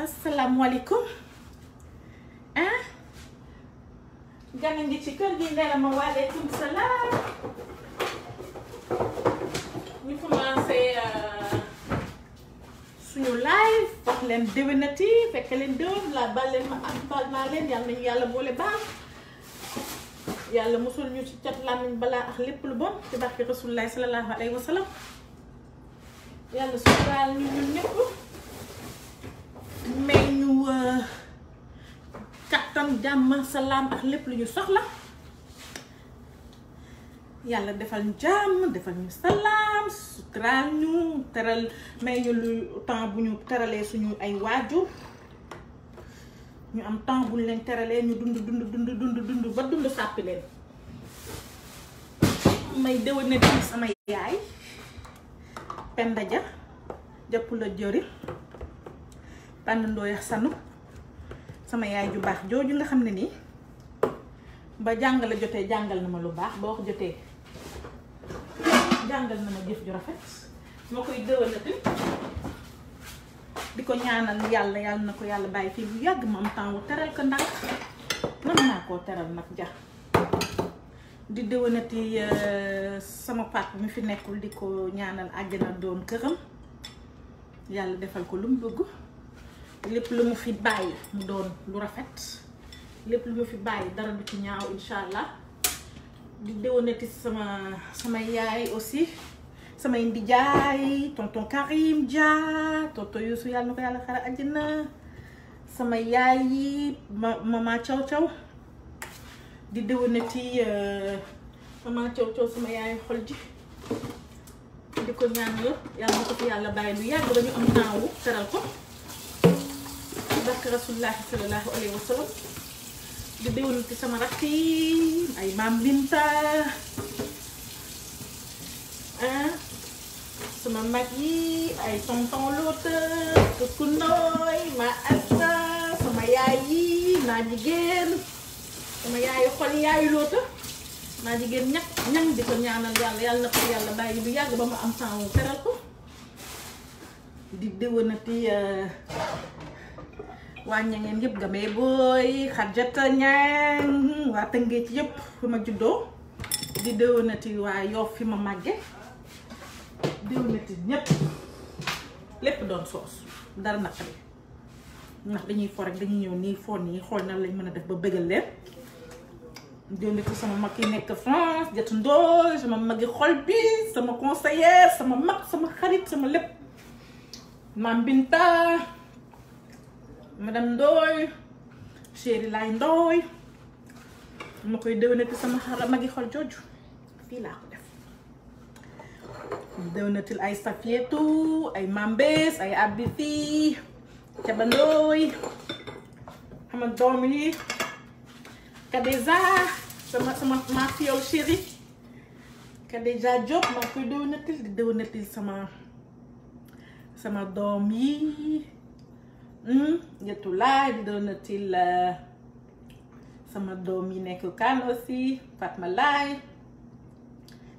asalaamaaleykum ah gana ngi ci kër gi nee na ma waaleykum salaam ñu commencé suñu live wax leen déwénati fekk leen déwén la bal leen ma am bal naa leen yàlla nañu yàlla boole baal yàlla musul ñu ci cat làmmiñ balaa ak lépp lu bon ci barke Rasulullah sallallahu alayhi wa sallam yàlla suturaal ñu ñun ñëpp may ñu kattan jàmm salaam ak lépp lu ñu soxla yàlla defal ñu jàmm defal ñu salaam suturaal ñu teral may ñu lu temps bu ñu teralee suñu ay waajur ñu am temps bu ñu leen teralee ñu dund ba dund sàppi leen may déwéne di sama yaay Penda Ja jàpp la jëri tànnandoo ya sanu sama yaay ju baax jooju nga xam ne nii ba jàngale jotee jàngal na ma lu baax ba wax jotee jàngal na ma jëf ju rafet moo koy déwénati di ko ñaanal yàlla yàlla na ko yàlla bàyyi fii bu yàgg ma am temps wu teral ko ndax mën naa koo teral nag ja di déwénati sama papa mi fi nekkul di ko ñaanal àjjana doon këram yàlla defal ko lu mu bëgg lépp lu mu fi bàyyi mu doon lu rafet lépp lu mu fi bàyyi dara du ci ñaaw insha allah di déwénati sama yaay aussi samay ndijaay tonton Karim Dia tonton Youssou yàlla na ko yàlla xare àjjana sama yaay yi mama Thiaw Thiaw di déwénati mama Thiaw Thiaw sama yaay xol ji di ko ñaanal yàlla na ko fi yàlla bàyyi lu yàgg ba ñu am temps wu teral ko barke Rasulullahi sallallahu alayhi wa sallam di déwénati sama rakk yi ay maam Binta sama mag yi ay tonton Loota Tukundooy ma Asta sama yaay yi naa jigéen sama yaayu xol yaayu Loota naa jigéen ñang di ko ñaanal yàlla na ko yàlla bàyyi lu yàgg ba mu am temps wu teral ko di déwénati waa ñangeen yëpp gamee booy Xarjata ñang waa Tëngéej yëpp fi ma juddoo di déwénati waa Yoff fi ma màgge déwénati ñëpp lépp doon soos dara naqari ndax dañuy fo rek dañuy ñëw nii foo nii xool na lañ mën a def ba bëggal leen déwénati sama mag yi nekk France Jatu Ndooy sama magi xol bi sama conseillère sama mag sama xarit sama lépp Maam Binta madame Ndooy chéri laay Ndooy ma koy déwénati sama xara magi xol jooju fii laa ko def déwénatil ay Safietu ay Mambes ay Abdi fii Caba Ndooy xama doom yi Kadeza sama ma fiyow chéri Kadeza Diop ma koy déwénatil di déwénatil sama doom yi Jatu laay di déwénatil sama doom yi nekk kan aussi Fatma laay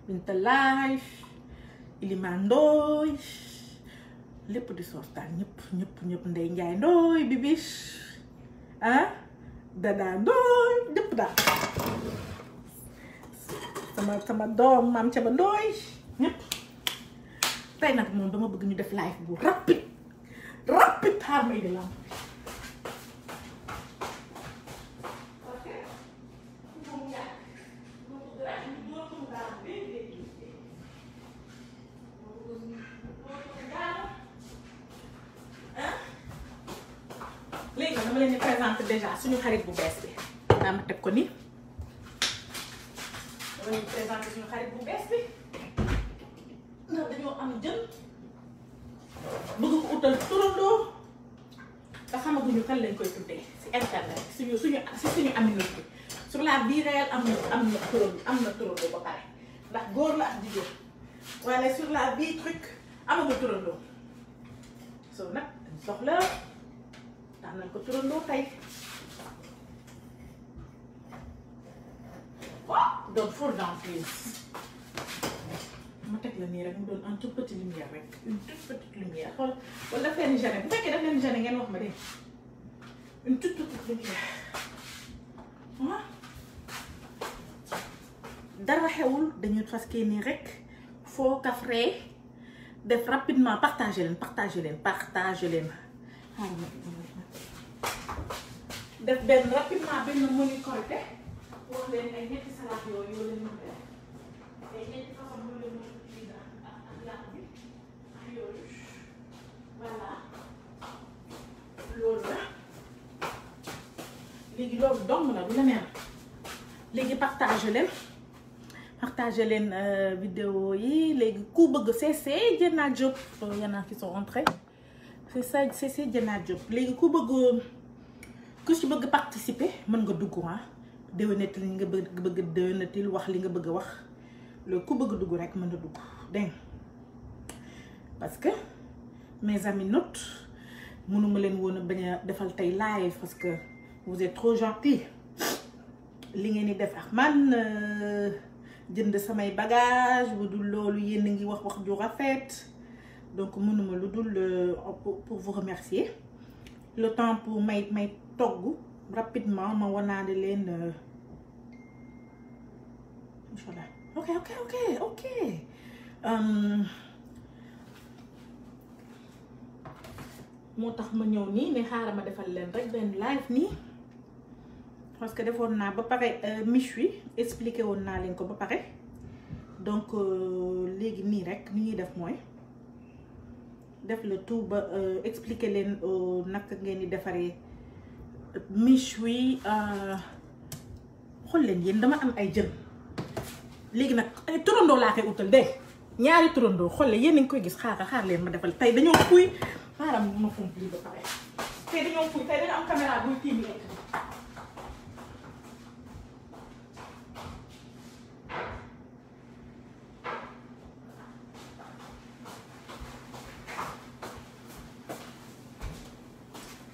Binta laay Iliman Ndooy lépp di sortaan ñëpp Ndey Njaay Ndooy Bibiche Dada Ndooy ñëpp daal sama doom maam Caba Ndooy ñëpp tey nag moom dama bëgg ñu def live bu rapide xaar may di lamp léegi nag dama leen di présenter déjà suñu xarit bu bees bi daa ma teg ko nii dama leen di présenter suñu xarit bu bees bi ndax dañoo am jën bëgg ko utal turandoo te xamaguñu kan lañ koy tuddee si internet suñu aminat bi sur la vie réelle am na turandoo ba pare ndax góor la ak jigéen waaye sur la vie truc amagu turandoo soo nag dañ soxla daan nañ ko turandoo tey don't fall down please ma teg la nii rek mu doon un tout petit lumière rek une toute petite lumière xool wala daf leen gêné bu fekkee daf leen gêné ngeen wax ma de une toute petite lumière ah dara xewul dañu fas nii rek foo kafree def rapidement partager leen def benn rapidement benn menu correcté wax leen ay ñetti salade yooyu yoo leen mën def ay ñetti façon yoo leen mën utiliser ak yàq bi ak yooyu voilà loolu la léegi loolu dong la du la neex léegi partager leen vidéo yi léegi ku bëgg CC Dieyna Diop y en a qui sont rentrés c'est ça CC Dieyna Diop léegi ku ci bëgg participer mën nga dugg déwénatil li nga bëgg déwénatil wax li nga bëgg wax loolu ku bëgg dugg rek mën na dugg dégg parce que mes amis notes mënuma leen woon a bañ a defal tey live parce que vous êtes trop gentils li ngeen di def ak man jënd samay bagage bu dul loolu yéen a ngi wax ju rafet donc mënuma lu dul pour vous remercier le temps pour may togg rapidement ma wanaale leen inchallah ok moo tax ma ñëw nii ne xaaral ma defal leen rek benn live nii parce que defoon naa ba pare méchoui expliqué woon naa leen ko ba pare donc léegi nii rek ni ñuy def mooy def le tout ba expliqué leen naka ngeen di defaree méchoui xool leen yéen dama am ay jën léegi nag ay turandoo laa koy utal de ñaari turandoo xool leen yéen a ngi koy gis xaar leen ma defal tey dañoo fuy xaaral ma fomp lii ba pare tey dañoo fuy tey dañu am caméra buy tiim lekk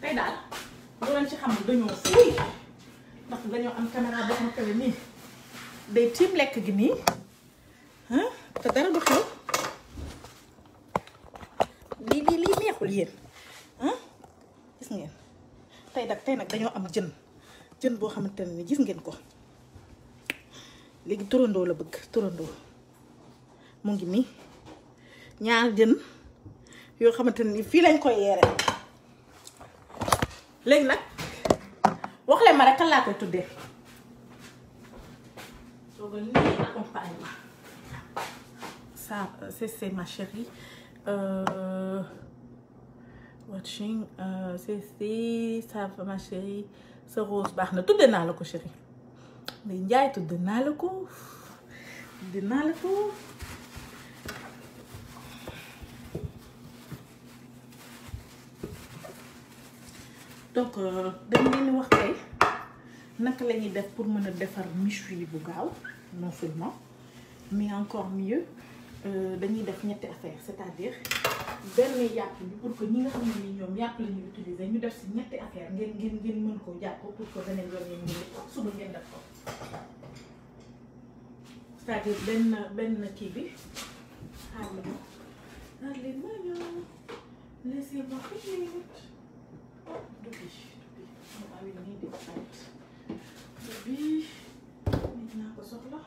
tey daal loo leen ci xam ne dañoo fuy ndax dañoo am caméra boo xamante ne nii day tiim lekk gi nii te dara du xew lii neexul yéen gis ngeen tey nag dañoo am jën boo xamante ne ni gis ngeen ko léegi turandoo la bëgg turandoo mu ngi nii ñaar jën yoo xamante ne ni fii lañ koy yeere léegi nag wax leen ma rek kan laa koy tuddee donc lii accompagnement ça c'est ma chérie watching c'est ça ma chérie sa rose baax na tudde naa la ko chérie mais Njaay tudde naa la ko donc dañ leen di wax tey naka la ñuy def pour mën a defar méchoui bu gaaw non seulement mais encore mieux dañuy def ñetti affaire c'est-à-dire benn yàpp bi pour que ñi nga xam ne ni ñoom yàpp la ñuy utiliser ñu def si ñetti affaire ngeen mën ko jàpp pour que beneen yoon ngeen ngi suba ngeen def ko c'est-à-dire benn kii bi xaar leen ma ñëw laissez-moi Dubi I will need it right. Dubi nit naa ko soxla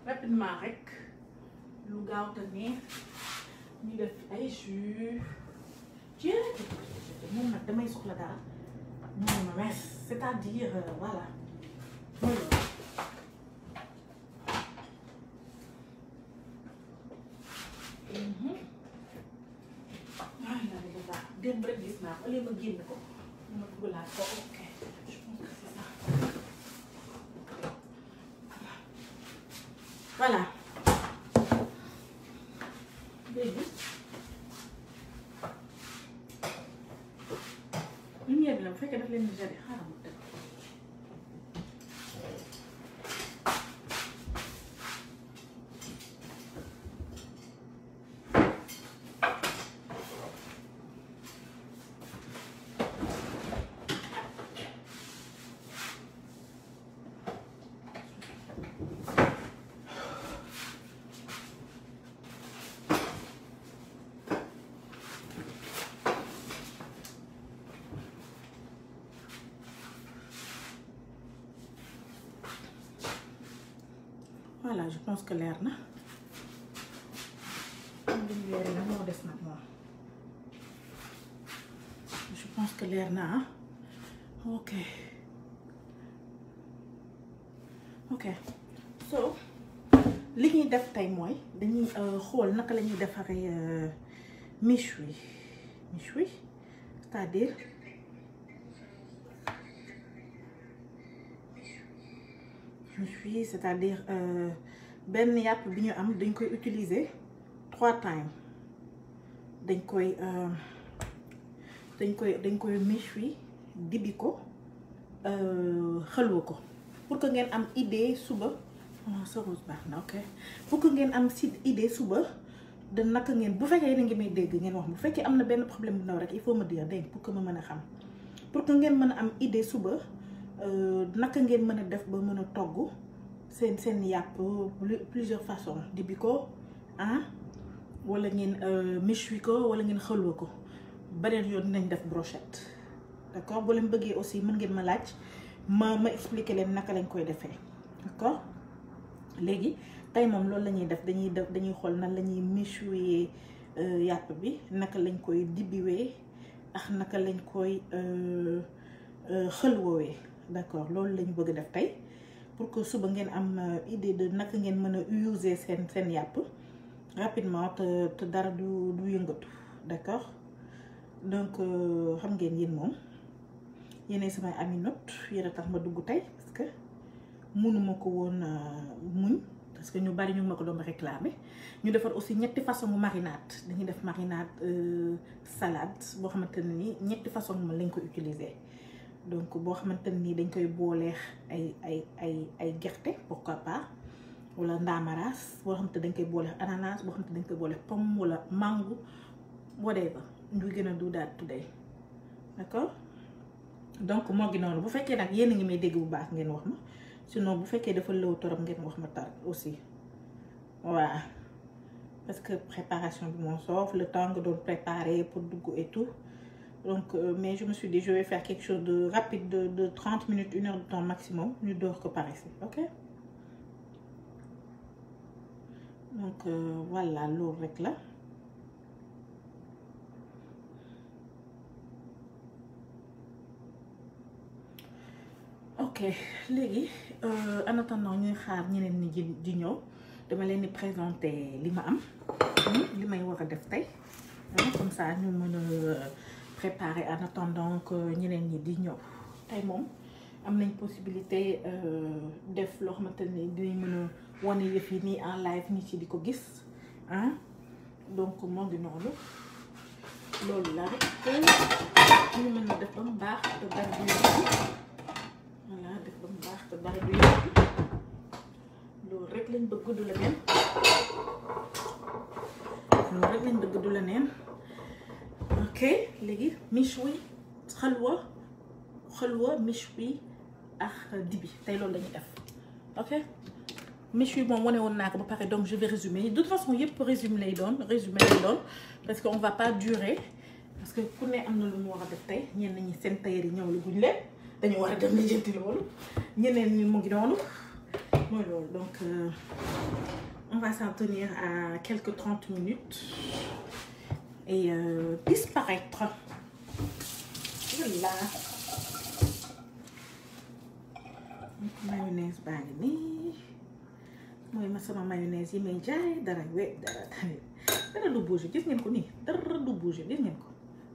rapidement rek lu gaaw te neex ñu def ay jus moom nag damay soxla dara moom ma wees c'est-à-dire voilà mooy loolu démb rek gis naa ko léegi ma génn ko ma dugalaat ko ok je pense que c'est ça voilà léegi lumière bi la bu fekkee daf leen di jare xaaral mu teg voilà je pense que leer na lumière la moo des nag moom je pense que leer na ah ok so li ñuy def tey mooy dañuy xool naka la ñuy defaree méchoui c'est-à-dire méchoui c'est-à-dire benn yàpp bi ñu am dañ koy utiliser 3 times dañ koy méchoui dibi ko xëlwa ko pour que ngeen am idée suba sa rose baax na ok pour que ngeen am si idée suba de naka ngeen bu fekkee yéen a ngi may dégg ngeen wax bu fekkee am na benn problème bu ndaw rek il faut me dire dégg pour que ma mën a xam pour que ngeen mën a am idée suba naka ngeen mën a def ba mën a togg seen yàpp plusieurs façons dibi ko ah wala ngeen méchoui ko wala ngeen xëlwa ko beneen yoon dinañ def brochette d'accord boo leen bëggee aussi mën ngeen ma laaj ma expliquer leen naka lañ koy defee d'accord léegi tey moom loolu la ñuy def dañuy xool nan la ñuy méchouiller yàpp bi naka lañ koy dibiwee ak naka lañ koy xëlwoowee d'accord loolu la ñu bëgg def tey pour que suba ngeen am idée de naka ngeen mën a user seen yàpp rapidement te dara du yëngatu d'accord donc xam ngeen yéen moom yéenay samay ami note yéen a tax ma dugg tey parce que mënuma ko woon muñ parce que ñu bari ñu ma ko doon réclamer ñu defar aussi ñetti façon marinade dañuy def marinade salade boo xamante ne ni ñetti façon ma lañ ko utiliser donc boo xamante ne ni dañ koy booleex ay gerte pourquoi pas wala ndaamaraas boo xamante dañ koy booleex ananas boo xamante dañ koy booleex pomme wala mango whatever ñu gën a do that today d'accord donc moo ngi noonu bu fekkee nag yéen a ngi may dégg bu baax ngeen wax ma sinon bu fekkee dafa lëw torop ngeen wax ma tar aussi waaw parce que préparation bi moo soof le temps nga doon préparer pour dugg et tout donc mais je me suis dit je vais faire quelque chose de rapide de 30 minutes 1 heure de temps maximum ñu door ko pare si ok donc voilà loolu rek la ok léegi en attendant ñuy xaar ñeneen ñi di ñëw dama leen di présenter li ma am li may war a def tey comme ça ñu mën a préparer en attendant que ñeneen ñi di ñëw tey moom am nañ possibilité def loo xamante ni dinañ mën a wane yëf yi nii en live nit ci di ko gis ah donc moo ngi noonu loolu la rek ñu mën a def ba mu baax te dara du voilà def ba mu baax te dara du yëngu loolu rek lañ bëgg du la neen loolu rek lañ bëgg du la neen ok léegi méchoui xalwa méchoui ak dibi tey loolu lañuy def ok méchoui moom wane woon naa ko ba pare donc je vais résumer de toute façon yëpp résumé lay doon parce que on va pas durer parce que ku ne am na lu mu war a def tey ñenn ñi seen tailleur yi ñëw la guñ leen dañu war a dem lijjanti loolu ñeneen ñi mu ngi noonu mooy loolu donc on va s'en tenir à quelques 30 minutes et disparaître voilà mayonnaise baa ngi nii mooy ma sama mayonnaise yi may jaay dara dara du bouger gis ngeen ko nii dara du bouger gis ngeen ko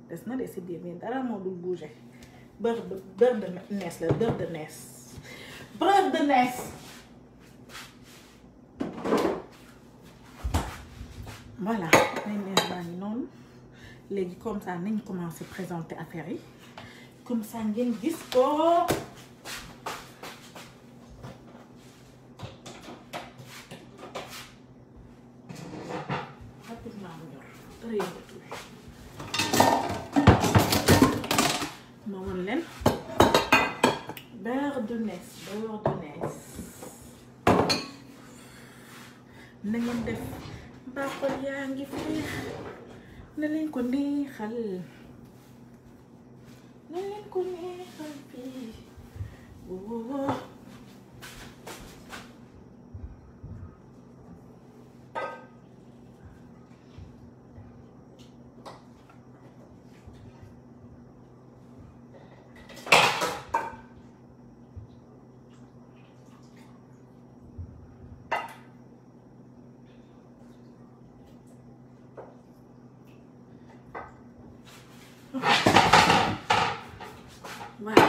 des na de si biir mais dara moo dul bouger beurre de nees la beurre de nees voilà mayonnaise baa ngi noonu léegi comme ça nañ commencer présenter affaire yi comme ça ngeen gis ko rapidement mu ñor dara yëngatu ma won leen beurre de nees na ngeen def baaxol yaa ngi feex na leen ko neexal fii voilà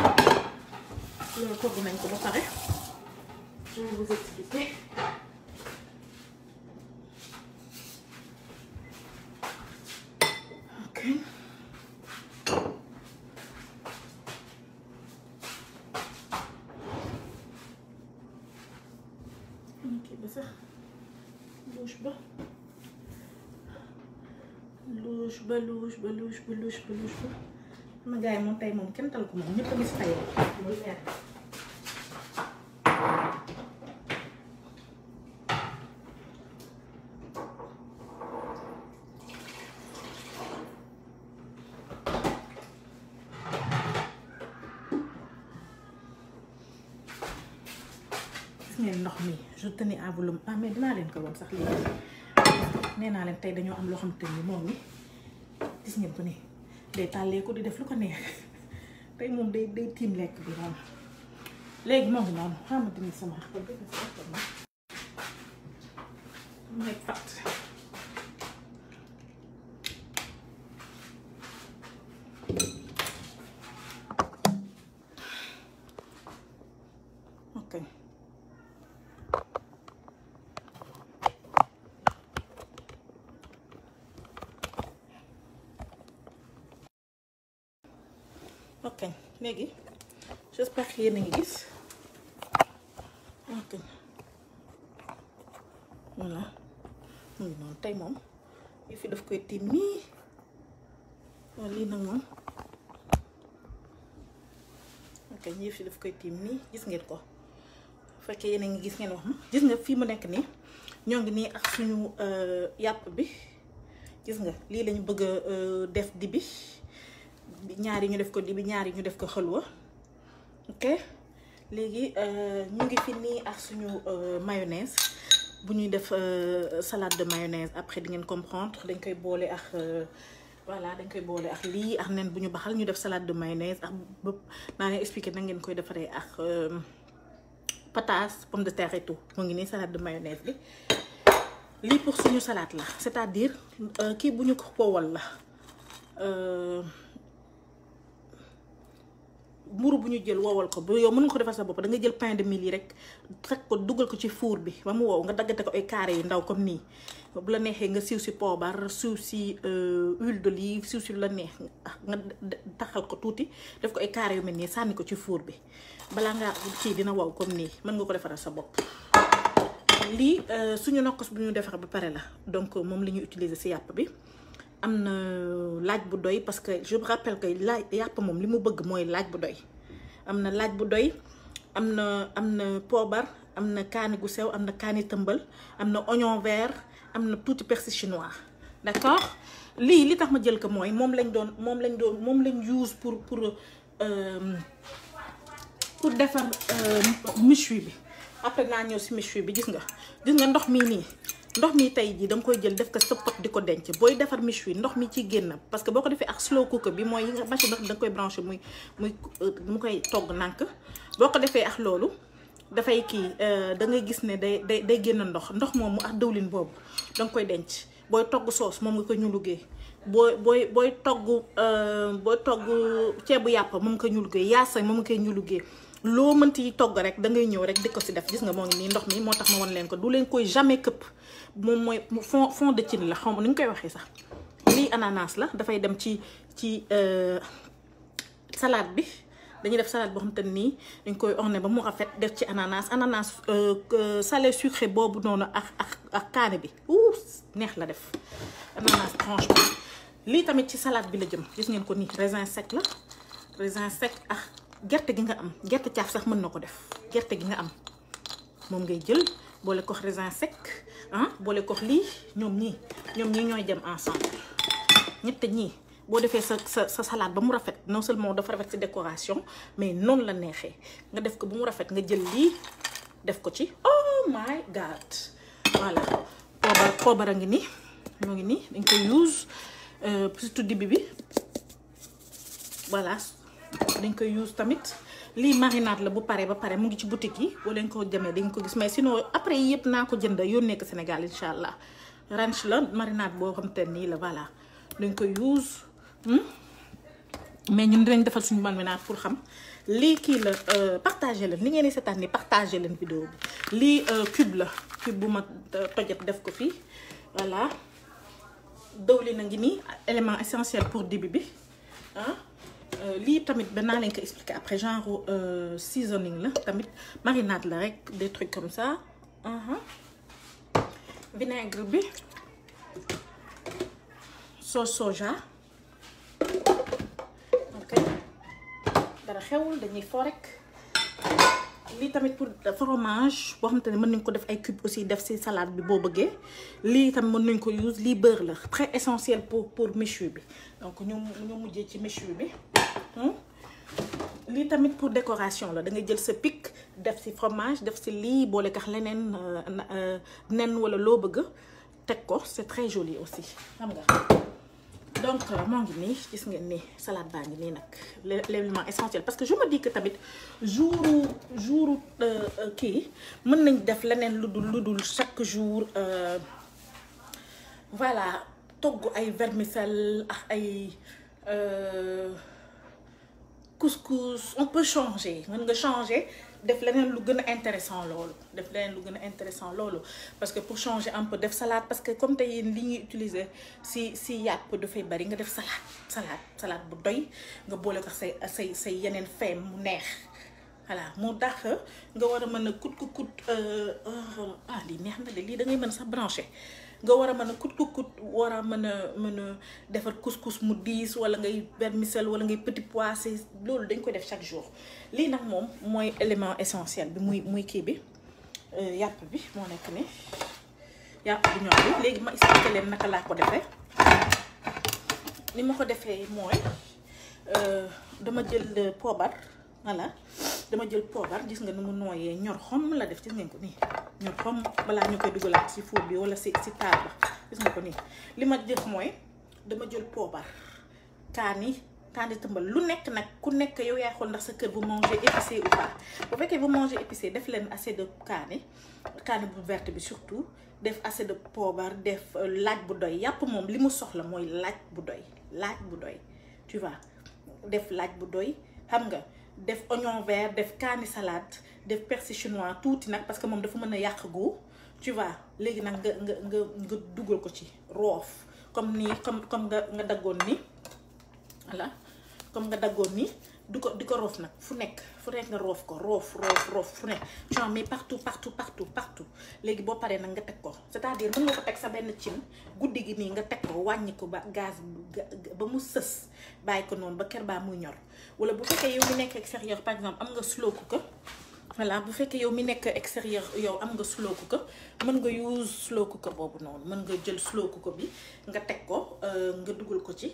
loolu togg nañ ko ba pare je vais vous expliquer. Ok. ok ba sax louche ba sama gars yi moom tey moom kenn tal ko moom ñëpp a gis tayoo muy leer. ndox mi je tenais à vous le mais dinaa leen ko woon sax léegi nee naa leen tey dañoo am loo xam te ni moom mi gis ngeen ko nii day tàllee ko di def lu ko neex tey moom day tiim lekk bi noonu léegi moom noonu xamante ni sama xel bi may fat ok. ok léegi j'espère que yéen a ngi gis ok voilà mu ngi noonu tey moom yu fi daf koy tiim nii waaw lii nag moom ok ñii fi daf koy tiim nii gis ngeen ko bu fekkee yéen a ngi gis ngeen wax ma gis nga fii mu nekk nii ñoo ngi nii ak suñu yàpp bi gis nga lii lañu bëgg a def dibi ñaari ñu def ko dibi ñaari ñu def ko xëlwa ok léegi ñu ngi fi nii ak suñu mayonnaise bu ñuy def salade de mayonnaise après di ngeen comprendre dañ koy boole ak voilà dañ koy boole ak lii ak nen bu ñu baxal ñu def salade de mayonnaise ak bëpp naa leen expliquer na ngeen koy defaree ak patates pomme de terre et tout mu ngi nii salade de mayonnaise bi lii pour suñu salade la c'est-à-dire kii bu ñu ko powal la mburu bu ñu jël wowal ko bu yow mën nga ko defal sa bopp da nga jël pain de mie yi rek teg ko dugal ko ci four bi ba mu wow nga daggate ko ay carré yu ndaw comme nii bu la neexee nga siiw si poobar siiw si huile d'olive siiw si lu la neex nga taxal ko tuuti def ko ay carré yu mel nii sànni ko ci four bi balaa ngaa kii dina wow comme nii mën nga ko defaral sa bopp. lii suñu nokkos bu ñu defar ba pare la donc moom la ñuy utiliser si yàpp bi. am na laaj bu doy parce que je me rappelle que laaj yàpp moom li mu bëgg mooy laaj bu doy am na laaj bu doy am na poobar am na kaani gu sew am na kaani tëmbal am na oignon vert am na tuuti persil chinois d'accord lii li tax ma jël ko mooy moom lañ use pour defar méchoui bi après naa ñëw si méchoui bi gis nga ndox mii nii ndox mi tey jii da nga koy jël def ko sa pot di ko denc booy defar méchoui ndox mi ci génn parce que boo ko defee ak slow cooker bi mooy yi nga machine da nga koy branché mu koy togg nànk boo ko defee ak loolu dafay kii da ngay gis ne day génn ndox moomu ak dëwlin boobu da nga koy denc booy togg soos moom nga ko ñulugee booy togg ceebu yàpp moom nga ko ñulugee yaasa moom nga koy ñulugee loo mënti togg rek da ngay ñëw rek di ko si def gis nga moo ngi nii ndox mi moo tax ma wan leen ko du leen koy jamais këpp moom mooy fond de cin la xam ni ñu koy waxee sax lii ananas la dafay dem ci salade bi dañuy def salade boo xam te nii dañ koy orné ba mu rafet def ci ananas salé sucré boobu noonu ak kaane bi neex la def ananas tranche bi lii tamit ci salade bi la jëm gis ngeen ko nii raisin sec la raisin sec ak gerte gi nga am gerte caaf sax mën na ko def gerte gi nga am moom ngay jël boole ko raisin sec boole ko lii ñoom ñii ñooy dem ensemble ñett ñii boo defee sa salade ba mu rafet non seulement dafa rafet ci décoration mais noonu la neexee nga def ko ba mu rafet nga jël lii def ko ci oh my god voilà poobar a ngi nii moo ngi nii dañ koy use surtout dibi bi voilà dañ koy use tamit lii marinade la bu pare ba pare mu ngi ci boutique yi boo leen ko demee dañ ko gis mais sinon après yëpp naa ko jënd yónnee ko Sénégal incha allah ranch la marinade boo xam te nii la voilà dañ koy use mais ñun dinañ defal suñu marinade pour xam lii kii la partagé leen li ngeen di seetaan ni partagé leen vidéo bi lii cube la cube bu ma tojat def ko fii voilà dëwlin a ngi nii élément essentiel pour dibi bi ah lii tamit danaa leen ko expliquer après genre seasoning la tamit marinade la rek des trucs comme ça vinaigre bi sauce soja ok dara xewul dañuy fo rek lii tamit pour fromage boo xamante ne mën nañ ko def ay cube aussi def ci salade bi boo bëggee lii tamit mën nañ ko use lii beurre la très essentiel pour méchoui bi donc ñu mujjee ci méchoui bi lii tamit pour décoration la da ngay jël sa pic def ci fromage def ci lii boole kax leneen nen wala loo bëgg teg ko c'est très joli aussi xam nga donc moo ngi nii gis ngeen ni salade baa ngi nii nag l'élément essentiel parce que je me dis que tamit jour kii mën nañ def leneen lu dul chaque jour voilà togg ay vermicelle ak ay couscous on peut changer mën nga changer def leneen lu gën a intéressant loolu parce que pour changer un peu def salade parce que comme tey yéen li ñuy utiliser si yàpp dafay bari nga def salade bu doy nga boole ko say yeneen feem mu neex voilà moo tax nga war a mën a kut lii neex na de lii da ngay mën sax branché nga war a mën a kut war a mën a defar couscous mu diis wala ngay vermicelle wala ngay petit pois loolu dañ koy def chaque jour lii nag moom mooy élément essentiel bi muy kii bi yàpp bi moo nekk ni yàpp bi ñor bi léegi ma expliqué leen naka laa ko defee ni ma ko defee mooy dama jël poobar voilà dama jël poobar gis nga ni mu nooyee ñor xom la def gis ngeen ko nii ñor xom balaa ñu koy dugalaat ci four bi wala si taal ba gis nga ko nii li ma jël mooy dama jël poobar kaani tëmbal lu nekk nag ku nekk yow yaay xool ndax sa kër bu manger épicé ou pas bu fekkee bu manger épicé def leen assez de kaani bu verte bi surtout def assez de poobar def laaj bu doy yàpp moom li mu soxla mooy laaj bu doy tu vois def laaj bu doy xam nga def oignon vert def kaani salade def persil chinois tuuti nag parce que moom dafa mën a yàq goût tu vois léegi nag nga dugal ko ci roof comme nii comme nga daggoon nii voilà comme nga daggoon nii di ko roof nag fu nekk nga roof ko roof fu nekk genre mais partout léegi boo paree nag nga teg ko c'est-à-dire mën nga ko teg sa benn cin guddi gi nii nga teg ko wàññi ko ba gaz ba mu sës bàyyi ko noonu ba kër baa muy ñor wala bu fekkee yow mi nekk extérieur par exemple am nga slow cooker voilà bu fekkee yow mi nekk extérieur yow am nga slow cooker mën nga use slow cooker boobu noonu mën nga jël slow cooker bi nga teg ko nga dugal ko ci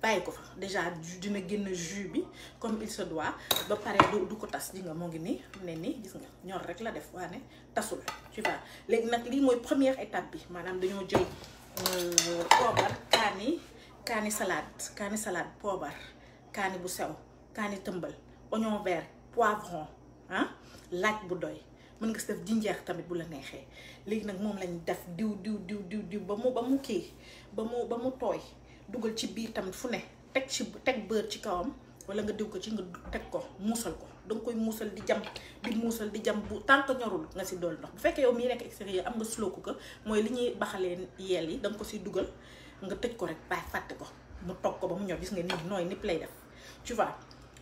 bàyyi ko fa déjà dina génn jus bi comme il se doit ba pare du ko tas di nga moo ngi nii ne nii gis nga ñor rek la def waane tasul tu vois léegi nag lii mooy première étape bi maanaam dañoo jël poobar kaani salade poobar kaani bu sew kaani tëmbal oignon vert poivron laaj bu doy mën nga si def jinjeer tamit bu la neexee léegi nag moom lañ def diw ba mu kii ba mu tooy dugal ci biir tamit fu ne teg beurre ci kawam wala nga diw ko ci nga teg ko muusal ko danga koy muusal di jam bu tant que ñorul nga si dool ndox bu fekkee yow mii nekk extérieur am nga slow cooker mooy li ñuy baxalee yeel yi danga ko si dugal nga tëj ko rek bàyyi fàtte ko mu togg ko ba mu ñor gis nga nii nooy nipp lay def tu vois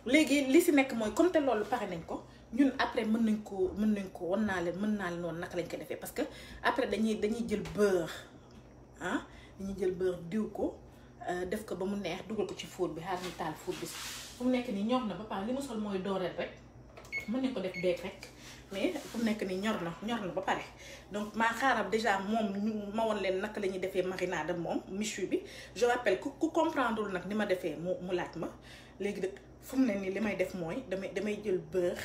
léegi li si nekk mooy comme te loolu pare nañ ko ñun après mën nañ ko mën naa leen noonu naka lañ ko defee parce que après dañuy jël beurre dañuy jël beurre diw ko def ko ba mu neex dugal ko ci four bi xaar ñu taal four bi fu mu nekk nii ñor na ba pare li mu sol mooy dooreel rek mën nañ ko def beeg rek mais fu mu nekk nii ñor na ba pare donc maa xaaral déjà moom ma woon leen naka la ñuy defee marinade moom méchoui bi je rappelle ku comprendre nag ni ma defee mu laaj ma léegi de fu mu ne nii li may def mooy damay jël beurre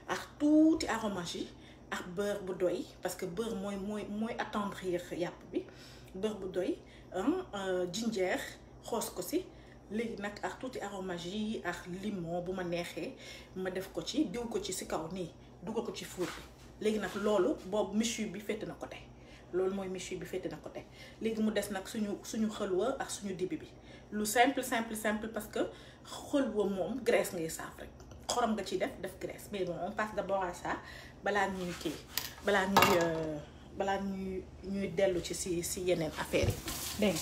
ak tuuti aromage yi ak beurre bu doy parce que beurre mooy attendrir yàpp bi beurre bu doy ginger xoos ko si léegi nag ak tuuti aromage yi ak limon bu ma neexee ma def ko ci diw ko ci si kaw nii dugal ko ci four bi léegi nag loolu boobu méchoui bi féete na côté loolu mooy méchoui bi féete na côté léegi mu des nag suñu xëlwa ak suñu dibi bi lu simple parce que xol wa moom graisse ngay saaf rek xorom nga ci def graisse mais bon on passe d'abord à ça balaa ñuy dellu ci si yeneen affaire yi dégg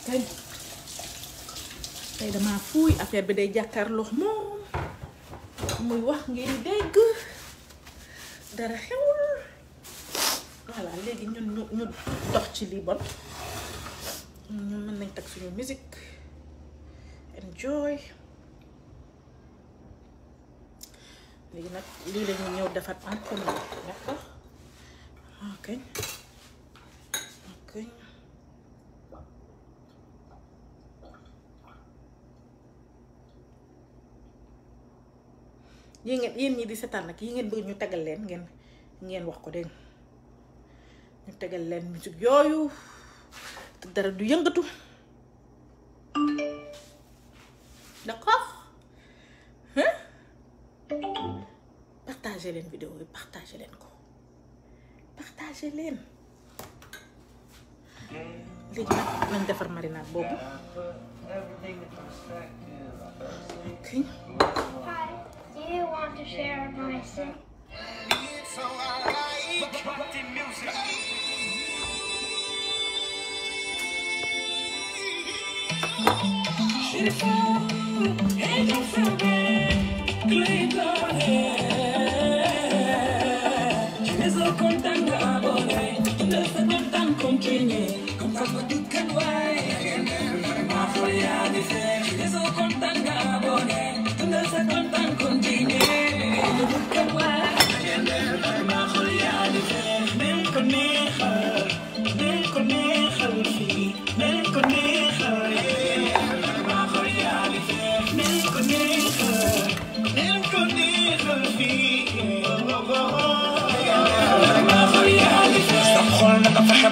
nga tey damaa fuuy affaire bi day jàkkaarloo moom muy wax ngeen dégg dara xewul voilà léegi ñu dox ci lii bon ñu mën nañ teg suñu musique enjoy léegi nag lii la ñu ñëw defar en premier d'accord ok yéen ñi di seetaan nag yi ngeen bëgg ñu tegal leen ngeen wax ko dégg ñu tegal leen musique yooyu te dara du yëngatu d'accord partagez leen vidéo yi partagez leen ko partagez leen léegi nag nañ defar marinade boobu ok. Do you want to share my sin?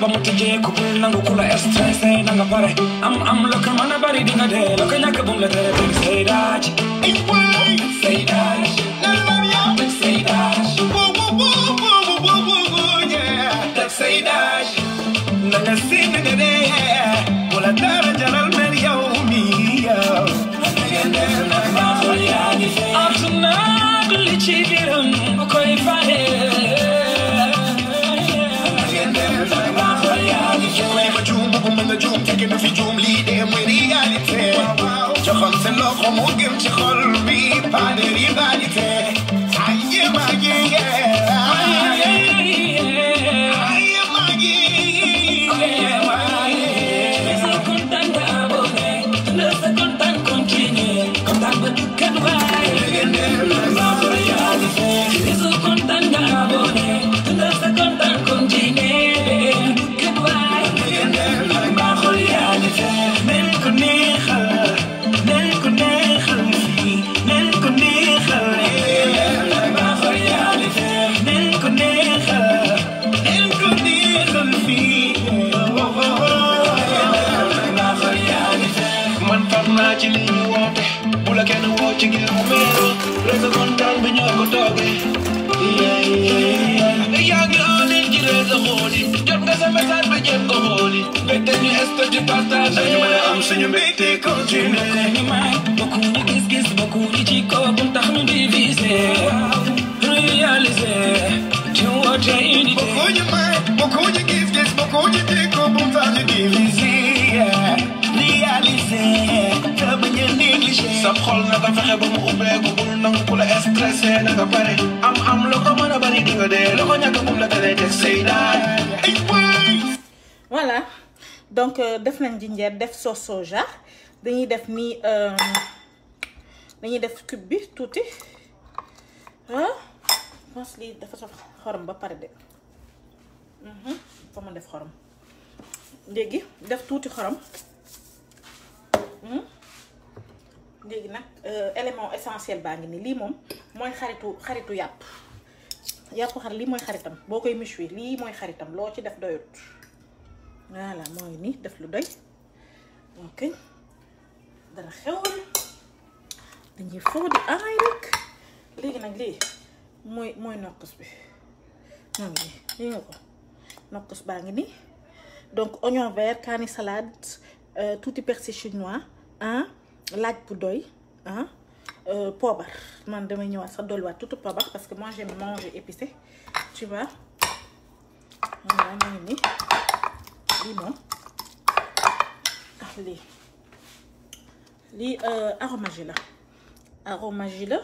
ba mu tijjee ku bul nangu ku la stressé na nga pare am la ko mën a bari di nga dee la ko ñàkk bum la tere teg say daaj say daaj say daaj teg say daaj na nga si na nga dee wala dara jaral mel yow mi yow àdduna li ci biiram bu koy fare Taking off your doom, lead them with reality. Johan sen loch om och gem till själv vi padde rivalité. Aye magi, aye magi. Resa content abone, resa content continue, content bedukan vai. Resa content abone, resa content continue, bedukan vai. Ci li ñu woote bu la kenn woo ci ngir mu meero rek kontaan bi ñoo ko toogee yaa ngi en ligne ci réseau xooli jot nga sa message ba jëm ko xooli mbégte ñu statut partage dañu mën a am suñu mbégte continuer ñu may bokku ñu gis-gis bokku ñu ci kaw bu tax ñu diviser réaliser ci woote unité bokku ñu may bokku ñu gis-gis bokku ñu ci kaw bu tax ñu diviser réaliser sab xol na nga fexe ba mu ubbeeku bul nangu ku la stressé na nga pare am la ko mën a bari di nga dee la ko ñàkk bum la tere te say daaj. Voilà donc def nañ jinjeer def sauce soja dañuy def nii dañuy def cube bi tuuti pense lii dafa saf xorom ba pare de fa ma def xorom léegi def tuuti xorom léegi nag élément essentiel baa ngi nii lii moom mooy xaritu yàpp xar lii mooy xaritam boo koy méchoui lii mooy xaritam loo ci def doyut voilà mooy nii def lu doy ok dara xewal dañuy foo di aay rek léegi nag lii mooy nokkus bi moom lii nga ko nokkus baa ngi nii donc oignon vert kaani salade tuuti persil chinois laaj bu doy poobar man damay ñëwaat sax dolliwaat tuuti poobar parce que moi j'aime manger épicé tu vois voilà maa ngi nii lii moom lii aromagie la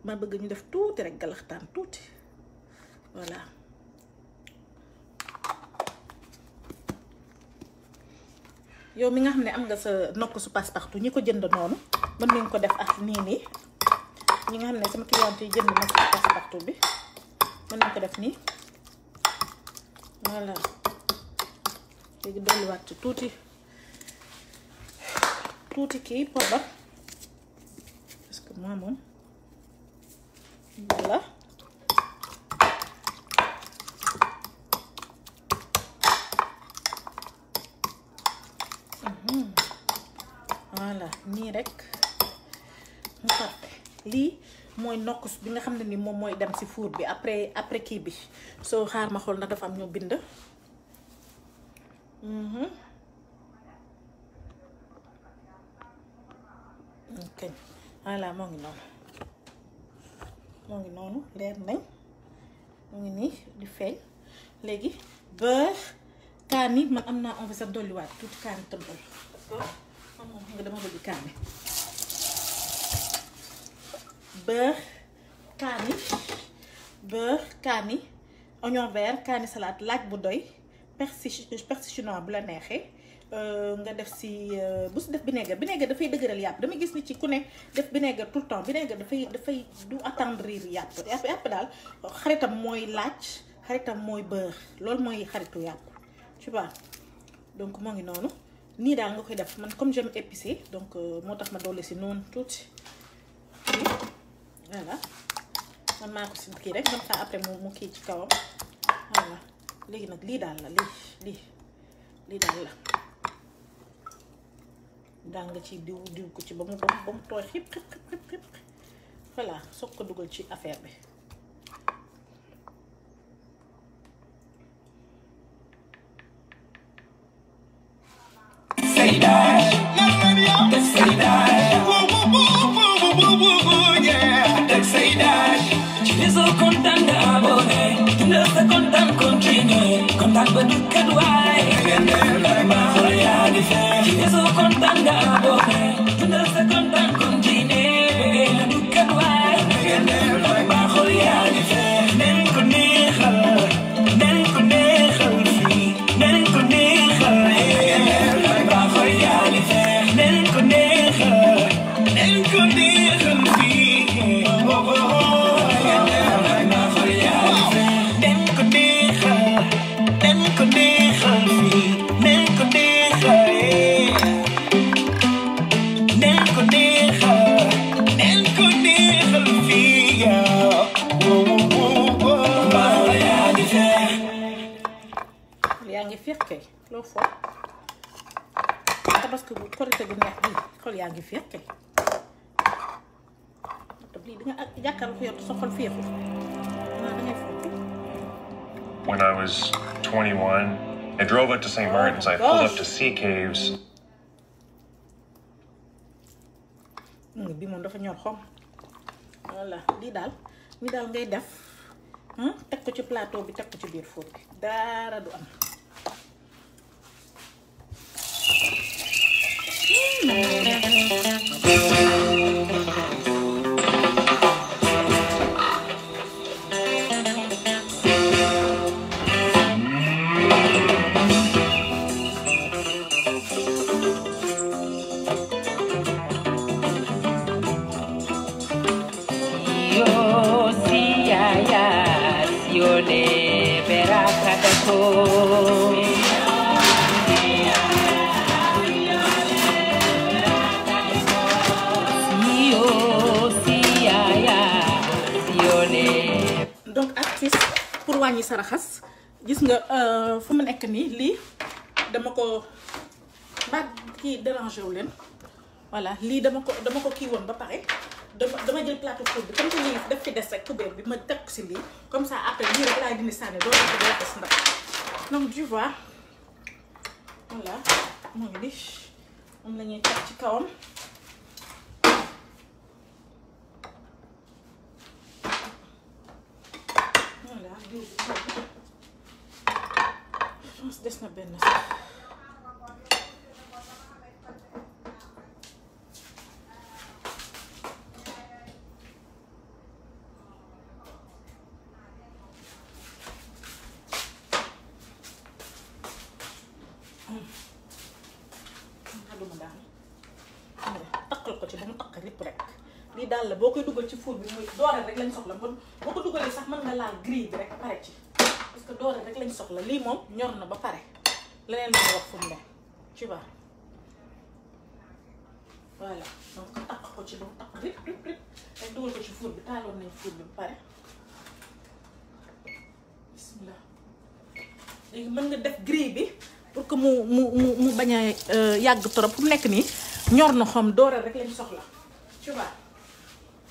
ma bëgg ñu def tuuti rek galaxtaan tuuti voilà yow mi nga xam ne am nga sa nokk su passe-partout ñi ko jënd noonu mën nañ ko def ak nii ñi nga xam ne sama client yi jënd nokk su passe-partout bi mën nañ ko def nii voilà léegi dolliwaat ci tuuti kii poobar parce que moi moom voilà voilà nii rek mu parfait lii mooy nokkus bi nga xam ne ni moom mooy dem ci four bi après kii bi soo xaar ma xool ndax dafa am ñoo bind ok voilà moo ngi noonu leer nañ moo ngi nii di feeñ léegi beurre kaani man am naa envie sax dolliwaat tuuti kaani tëmbal parce que moom nga dama bëgg kaani beurre kaani oignon vert kaani salade laaj bu doy persil chinois bu la neexee nga def si bu si def vinaigre dafay dëgëral yàpp dama gis ni ci ku ne def vinaigre tout le temps vinaigre dafay du attendrir yàpp daal xaritam mooy laaj xaritam mooy beurre loolu mooy xaritu yàpp tu vois donc moo ngi noonu nii daal nga koy def man comme j'aime épicé donc moo tax ma doole si noonu tuuti voilà man maa ko si kii rek comme ça après mu kii ci kawam voilà léegi nag lii daal la lii daal la daal nga ci diw ko ci ba mu tooy xip voilà soog ko dugal ci affaire bi parce que korite gu neex bi xol yaa ngi féex kay lii di nga jàkkaarloo ko yor sa xol féexul da ngay fottu. When I was 21, I drove up to St. Martin's. I pulled up to Sea Caves. Bi moom dafa ñor xom. Voilà lii daal ngay def teg ko ci plateau bi teg ko ci biir four bi dara du am. donc astuce pour wàññi sa raxas gis nga fu mu nekk nii lii dama ko ba kii dérangé wu leen voilà lii dama ko kii woon ba pare dama jël plateau four bi comme que lii daf fi des rek kubéer bi ma teg si lii comme ça après lii rek laay dindi sànni doo ko des ndax donc tu vois voilà moo ngi di moom la ñuy teg ci kawam. voilà diw bi des na benn sax. takkal ko ci ba mu takk lépp rek lii daal la boo koy dugal ci four bi muy doore rek lañ soxla boo ko dugalee sax mën nga laal grille bi rek pare ci parce que doore rek lañ soxla lii moom ñor na ba pare leneen la wax fu mu ne tu vois voilà donc takk ko ci ba mu takk rip rek dugal ko ci four bi taaloon nañ four bi ba pare bismillah léegi mën nga def grille bi pour que mu bañ a yàgg trop fu mu nekk nii ñor na xom doore rek lañ soxla tu vois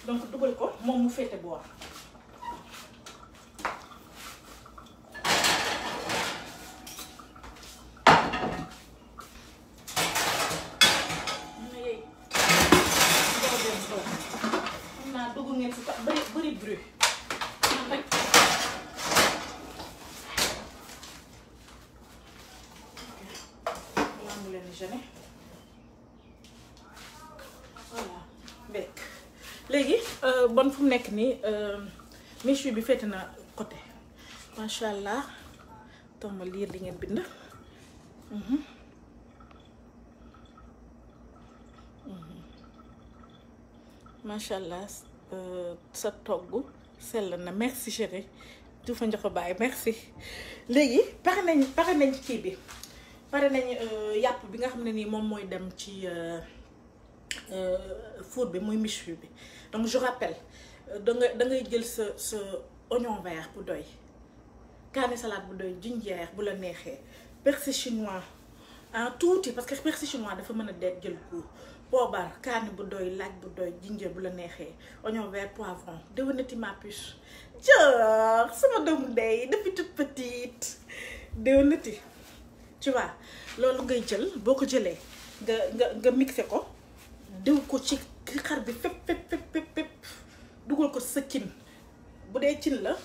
donc dugal ko moom mu féete boor xam naa dugg ngeen si tax bëri bruit rek mu leen gêné voilà bekk léegi bon fu mu nekk nii méchoui bi féete na côté macha allah tax ma liir li ngeen bind macha allah sa togg sell na merci chérie du fa njox a bàyyi merci léegi pare nañ kii bi pare nañ yàpp bi nga xam ne nii moom mooy dem ci four bi muy méchoui bi donc je rappelle da ngay jël sa oignon vert bu doy kaani salade bu doy jinjeer bu la neexee persil chinois tuuti parce que persil chinois dafa mën a jël goût poobar kaani bu doy laaj bu doy jinjeer bu la neexee oignon vert poivron déwénati ma puce jër sama doomu ndey depuis toute petite déwénati tu vois loolu ngay jël boo ko jëlee nga mixé ko diw ko ci xar bi fépp dugal ko sa cin bu dee cin la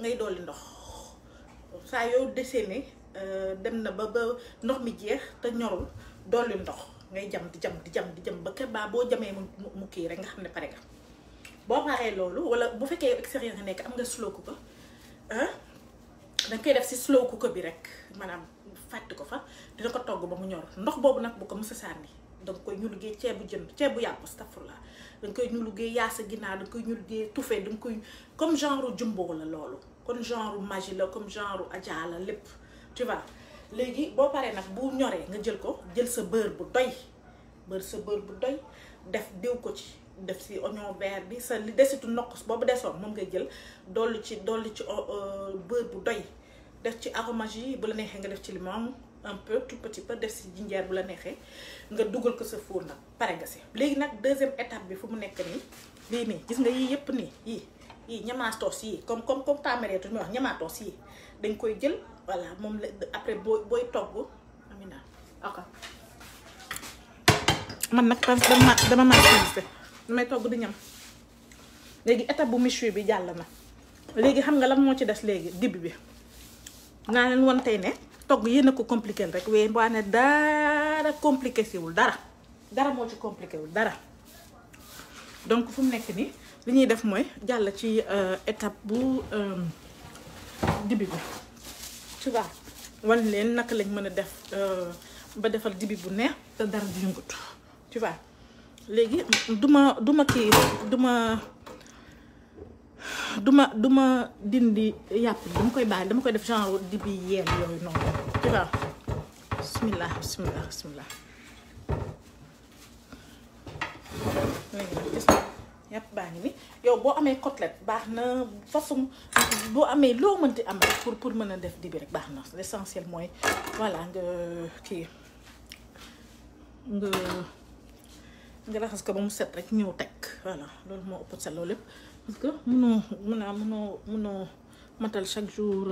ngay dolli ndox saa yow desee ne dem na ba ndox mi jeex te ñorul dolli ndox ngay di jam ba kebaa boo jamee mu kii rek nga xam ne pare nga boo paree loolu wala bu fekkee extérieur nga nekk am nga slow cooker danga koy def si slow cooker bi rek maanaam fàtti ko fa dina ko togg ba mu ñor ndox boobu nag bu ko mës a sànni danga koy ñu liggéey ceebu yàpp astafurlah danga koy ñu liggéey yaasa ginaar danga koy ñu liggéey tufe danga koy comme genre jumbo la loolu comme genre magie la comme genre aja la lépp tu vois léegi boo paree nag bu ñoree nga jël ko jël sa beurre bu doy def diw ko ci def si oignon vert bi sa li desitu nokkos boobu desoon moom ngay jël dolli ci beurre bu doy def ci aromage yi bu la neexee nga def ci limon un peu tout petit peu def si jinjeer bu la neexee nga dugal ko sa four nag pare nga si léegi nag deuxième étape bi fu mu nekk nii lii nii gis nga yii yëpp nii yii ñamaatoos yii comme tàmmareetu ñu wax ñamaatoos yii dañ koy jël voilà moom la après booy togg amina ok man nag dama marchandise damay togg di ñam léegi étape bu méchoui bi jàll na léegi xam nga lan moo ci des léegi dibi bi naa leen won tey ne togg yéen a ko compliqué rek waaye ne dara compliqué siwul dara moo ci compliqué wul dara donc fu mu nekk nii li ñuy def mooy jàll ci étape bu dibi bi tu vois wan leen naka lañ mën a def ba defal dibi bu neex te dara di yëngatu tu vois léegi duma dindi yàpp bi dama koy bàyyi dama koy def genre dibi yeel yooyu noonu tu vois bismillah léegi nag gis nga yàpp baa ngi ni yow boo amee côtelette baax na façon boo amee loo mënti am rek pour mën a def dibi rek baax na l'essentiel mooy voilà nga kii nga raxas ko ba mu set rek ñëw teg voilà loolu moo ëpp sa loolu lépp parce que mënoo matal chaque jour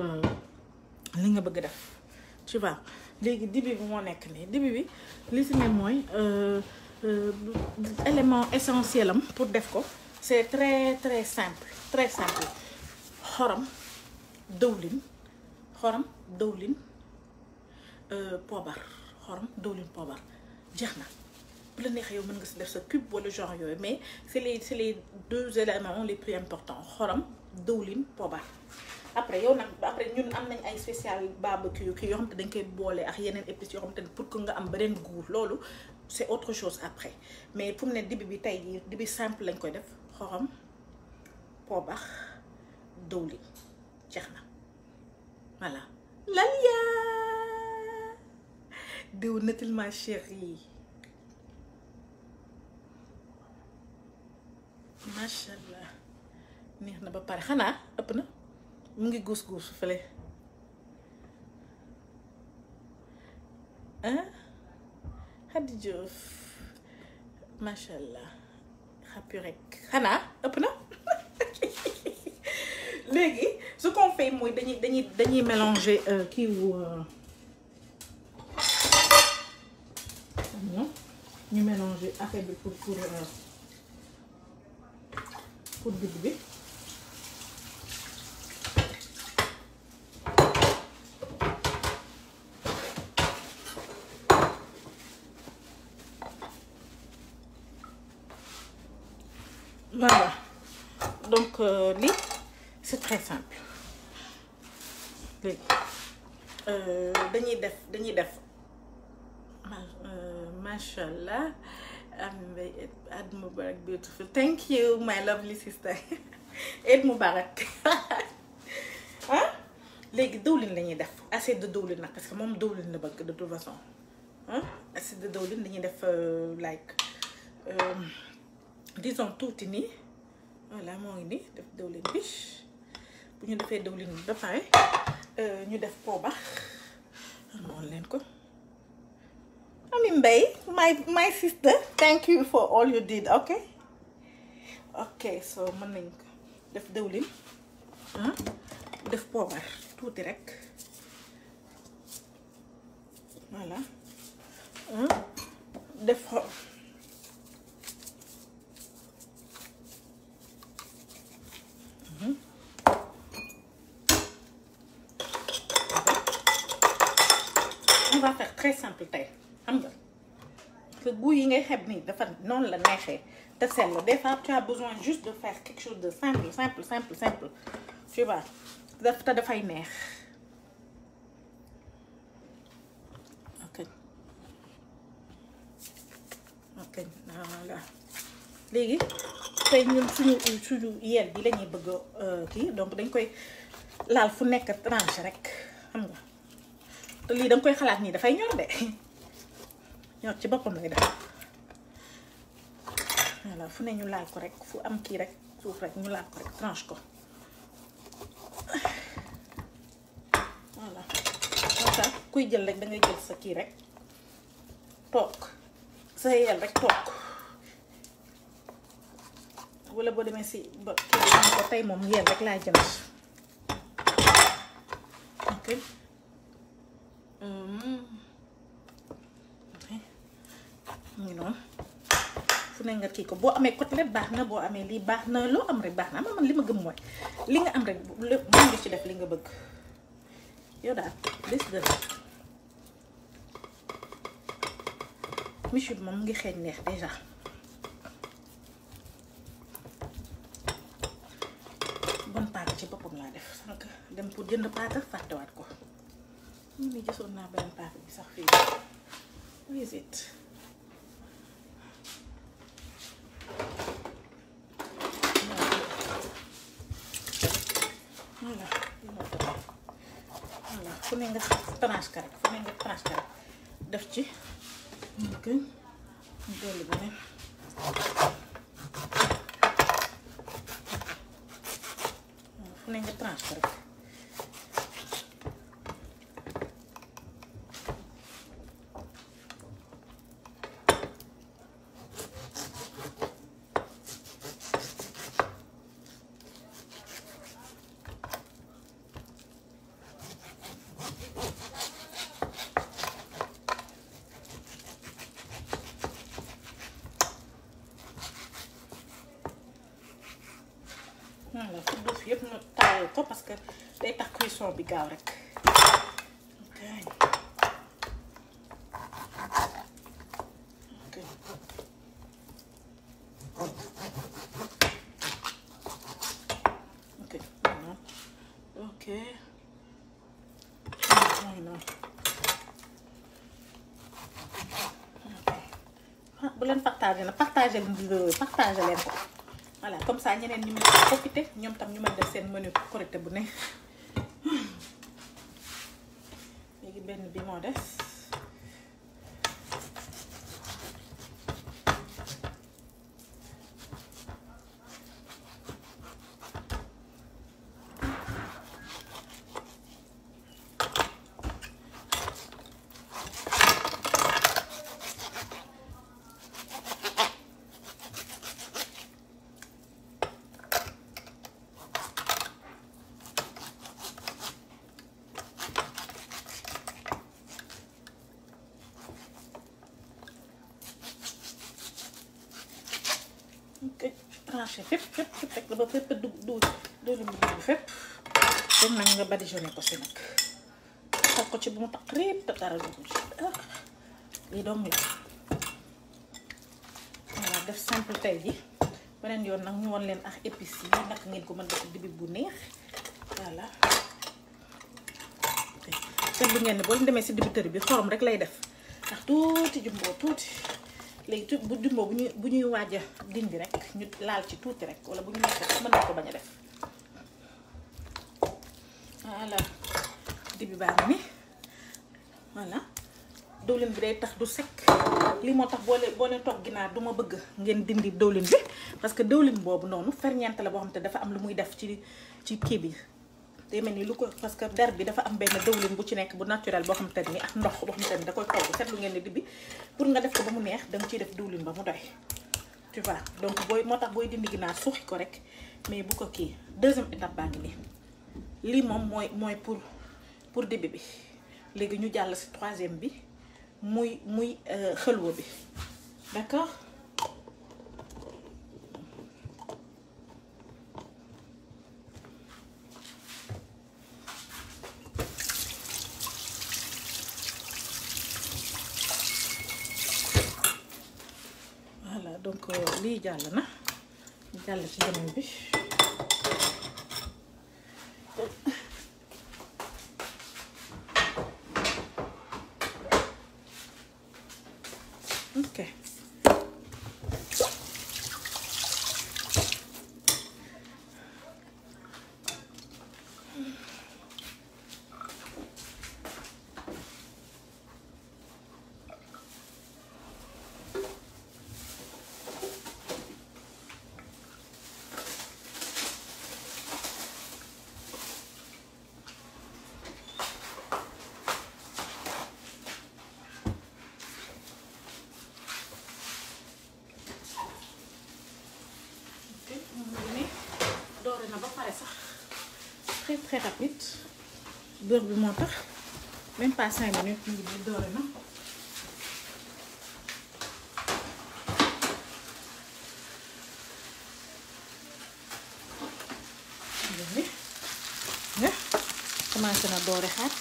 li nga bëgg def tu vois léegi dibi bi moo nekk nii dibi bi li si ne mooy élément essentiel am pour def ko c'est très simple xorom dëwlin poobar jeex na bu la neexee yow mën nga si def sa cube wala genre yooyu mais c'est les 2 éléments les plus importants xorom dëwlin poobar après yow nag après ñun am nañ ay spécial barbecue kii yoo xam te dañ koy boole ak yeneen épices yoo xam te pour que nga am beneen goût loolu c'est autre chose après mais pour mu ne dibi bi tey jii dibi simple lañ koy def xorom poobar dëwlin jeex na voilà Lalia diw natil ma chérie macha allah neex na ba pare xanaa ëpp na mu ngi guus fële Khady Diouf macha allah xappi rek xanaa ëpp na léegi ce qu'on fait mooy dañuy mélanger kii wu ñu mélanger affaire bi pour digg bi voilà donc lii c'est très simple léegi dañuy def mashallah Eid Mubarak beautiful thank you my lovely sister Eid Mubarak ah léegi dëwlin la ñuy def assiette de dëwlin nag parce que moom dëwlin la bëgg de toute façon ah assiette de dëwlin dañuy def like disons tuuti nii voilà moo ngi nii def dëwlin bi bu ñu defee dëwlin bi ba pare ñu def poobar moom leen ko Ami Mbaye my sister thank you for all you did ok so mën nañ ko def dëwlin def poobar tuuti rek voilà def on va faire très simple tey xam nga que goût yi ngay xeb nii dafa noonu la neexee te sell des fois tu as besoin juste de faire quelque chose de simple tu vois te dafay neex ok voilà léegi tey ñun suñu yeel bi la ñuy bëgg kii donc dañ koy laal fu nekk tranche rek xam nga te lii danga koy xalaat nii dafay ñor de ñor ci boppam lay def voilà fu ne ñu laal ko rek fu am kii rek suuf rek ñu laal ko rek tranche ko voilà comme ça kuy jël rek dangay jël sa kii rek toog sa yeel rek toog wala boo demee si ba kii bi ñu ko tey moom yeel rek laa jënd ok ñu noonu fu ne nga kii ko boo amee côtelette baax na boo amee lii baax na loo am rek baax na man li ma gëm mooy li nga am rek mën nga ci def li nga bëgg yow daal décidé na michu bi moom ngi xeeñ neex déjà bon paaka ci boppam laa def sànq dem pour jënd paaka fàttewaat ko ñu ni gisoon naa beneen paaka bi sax fii where is it voilà fu ne nga tranche ka rek def ci ñu gën ñu dolli beneen fu ne nga tranche ka rek yëpp ñu taal ko parce que day tax cuisson bi gaaw rek. ok ok bu leen partagé na partagé leen ko voilà comme ça ñeneen ñu mën a profité ñoom tam ñu mën def seen menu correcté bu ne. léegi benn bi moo des. tranché fépp rek la ba fépp dugg fépp dem nag nga badigeonné ko si nag xal ko ci bu mu taq répp te dara dugg ci lii doom la voilà def simple tey ji beneen yoon nag ñu won leen ak épices yi naka ngeen ko mën def dibi bu neex voilà seetlu ngeen ne boo demee si dibiteri bi xorom rek lay def ndax tuuti jumbo tuuti léegi bu jumbo bu ñuy waaj a dindi rek ñu laal ci tuuti rek wala bu ñu nekk rek mën na ko bañ a def voilà dibi baa ngi ni voilà dëwlin bi day tax du sekk lii moo tax boo leen toog ginaar du ma bëgg ngeen dindi dëwlin bi parce que dëwlin boobu noonu ferñeent la boo xam te dafa am lu muy def ci kii bi day mel ni lu ko parce que der bi dafa am benn dëwlin bu ci nekk bu naturel boo xamante ni ak ndox boo xamante ni da koy togg seetlu ngeen ne dibi pour nga def ko ba mu neex danga ciy def dëwlin ba mu doy tu vois donc moo tax booy dindi ginaar suuxi ko rek mais bu ko kii deuxième étape baa ngi nii lii moom mooy pour dibi bi léegi ñu jàll si troisième bi muy xëlwa bi d'accord donc lii jàll na jàll ci beneen bi ok très rapide beurre bi moo tax même pas 5 minutes ñu ngi doore na nga commencé na doore xaat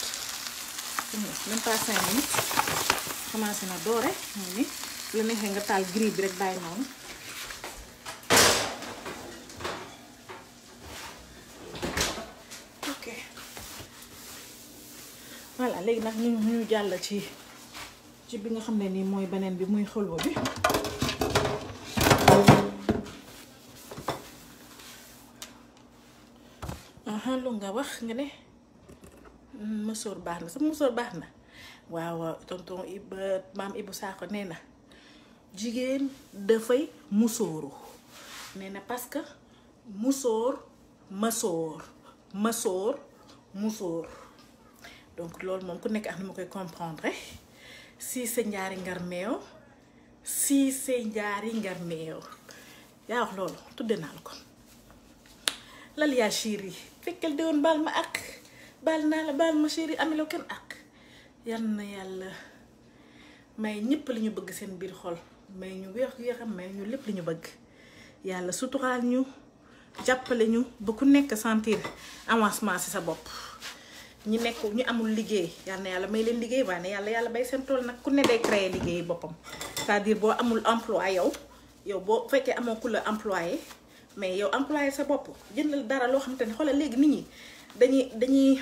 même pas 5 minutes commencé na doore moo ni la neexee nga taal grille bi rek bàyyi noonu voilà léegi nag ñu jàll ci bi nga xam ne nii mooy beneen bi muy xëlwa bi lu nga wax nga ne mësoor baax na sama mësoor baax na waaw tonton maam Ibu Sakho nee na jigéen dafay musóoru nee na parce que musóor musóor donc loolu moom ku nekk ak ni ma koy comprendre si sa njaari ngar meew yaa wax loolu tudde naa la ko lal yaa chéri fekkal de woon baal ma ak baal naa la baal ma chéri amelo kenn ak yal na yàlla may ñëpp li ñu bëgg seen biir xol may ñu weex yaram may ñu lépp li ñu bëgg yàlla suturaal ñu jàppale ñu ba ku nekk sentir avancement ci sa bopp. ñi nekk ñu amul liggéey yal na yàlla may leen liggéey waaye ne yàlla bay seen tool nag ku ne day créer liggéey boppam c'est-à-dire boo amul emploi yow boo fekkee amoo ku la employé mais yow employé sa bopp jëndal dara loo xamante ne xoolal léegi nit ñi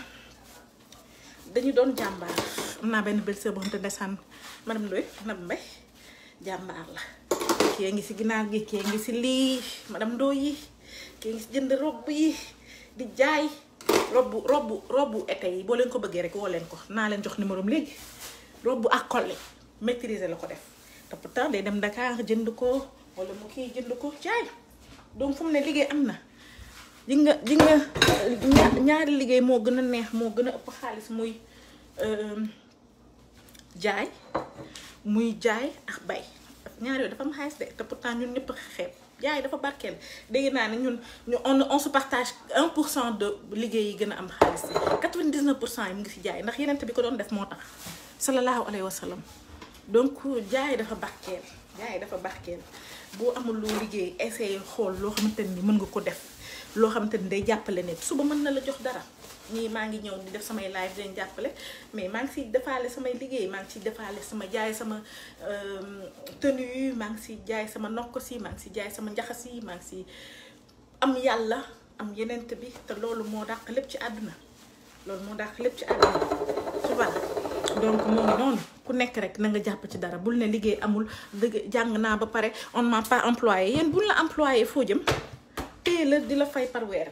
dañuy doon jàmbaar. am naa benn belle sœur boo xamante ne ndeysaan madame Ndoye Nab Mbay jàmbaar la kii ngi ci ginaar gi kii ngi ci lii madame Ndoye yi kii ngi ci jënd robe yi di jaay robu été yi boo leen ko bëggee rek woo leen ko naa leen jox numéro am léegi robu ak colle maîtriser la ko def te pourtant day dem Dakar jënd ko wala mu kii jënd ko jaay donc fu mu ne liggéey am na ji nga ñaari liggéey moo gën a neex moo gën a ëpp xaalis muy jaay ak bay ñaari yooyu dafa am xaalis de te pourtant ñun ñëpp xeeb jaay dafa barkeel dégg naa ne ñun on se partage 1% de liggéey yi gën a am xaalis 99% yi mu ngi ci jaay ndax yeneen bi ko doon def moo tax sallallahu alayhi wa sallam donc jaay dafa barkeel boo amul loo liggéey essayer xool loo xamante ni mën nga ko def loo xamante ni day jàppale nit suba mën na la jox dara nii maa ngi ñëw di def samay live dañ jàppale mais maa ngi ci defaale samay liggéey maa ngi ci defaale sama jaay sama tenue maa ngi ci jaay sama nokkos yi maa ngi ci jaay sama njaxas yi maa ngi ci am yàlla am yenent bi te loolu moo dàq lépp ci àdduna tu vois donc moo ngi noonu ku nekk rek na nga jàpp ci dara bul ne liggéey amul dëgg jàng naa ba pare on m'a pas employé yéen buñ la employé foo jëm téye la di la fay par weer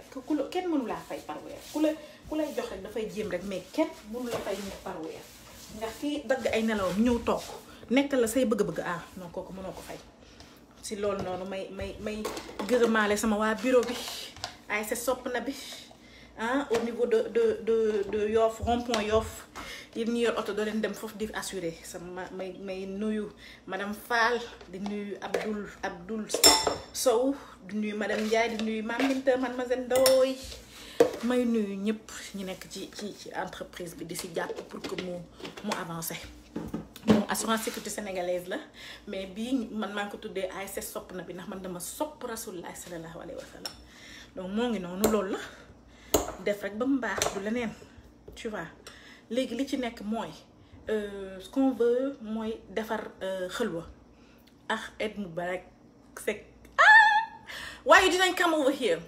kenn mënu laa fay par weer ku lay jox rek dafay jéem rek mais kenn mënu la fay nit par weer ndax kii dagg ay nelawam ñëw toog nekk la say bëgg-bëgg non kooku mënoo ko fay si loolu noonu may gërëmaale sama waa bureau bi ay sa sopp na bi au niveau de Yoff rond-point Yoff yéen ñi yor oto doo leen dem foofu di assuré sama may nuyu madame Fall di nuyu Abdoul Sow di nuyu madame Ndiaye di nuyu Mame Binta mademoiselle Ndoye may nuyu ñëpp ñu nekk ci entreprise bi di si jàpp pour que mu avancé moom assurance sécurité sénégalaise la mais bii man maa ngi ko tuddee ay ses sopp na bi ndax man dama sopp rasulullah sallallahu alayhi wa sallam donc moo ngi noonu loolu la def rek ba mu baax du leneen tu vois léegi li ci nekk mooy ce qu'on veut mooy defar xëlwa Eid Mubarak c'est why you didn't come over here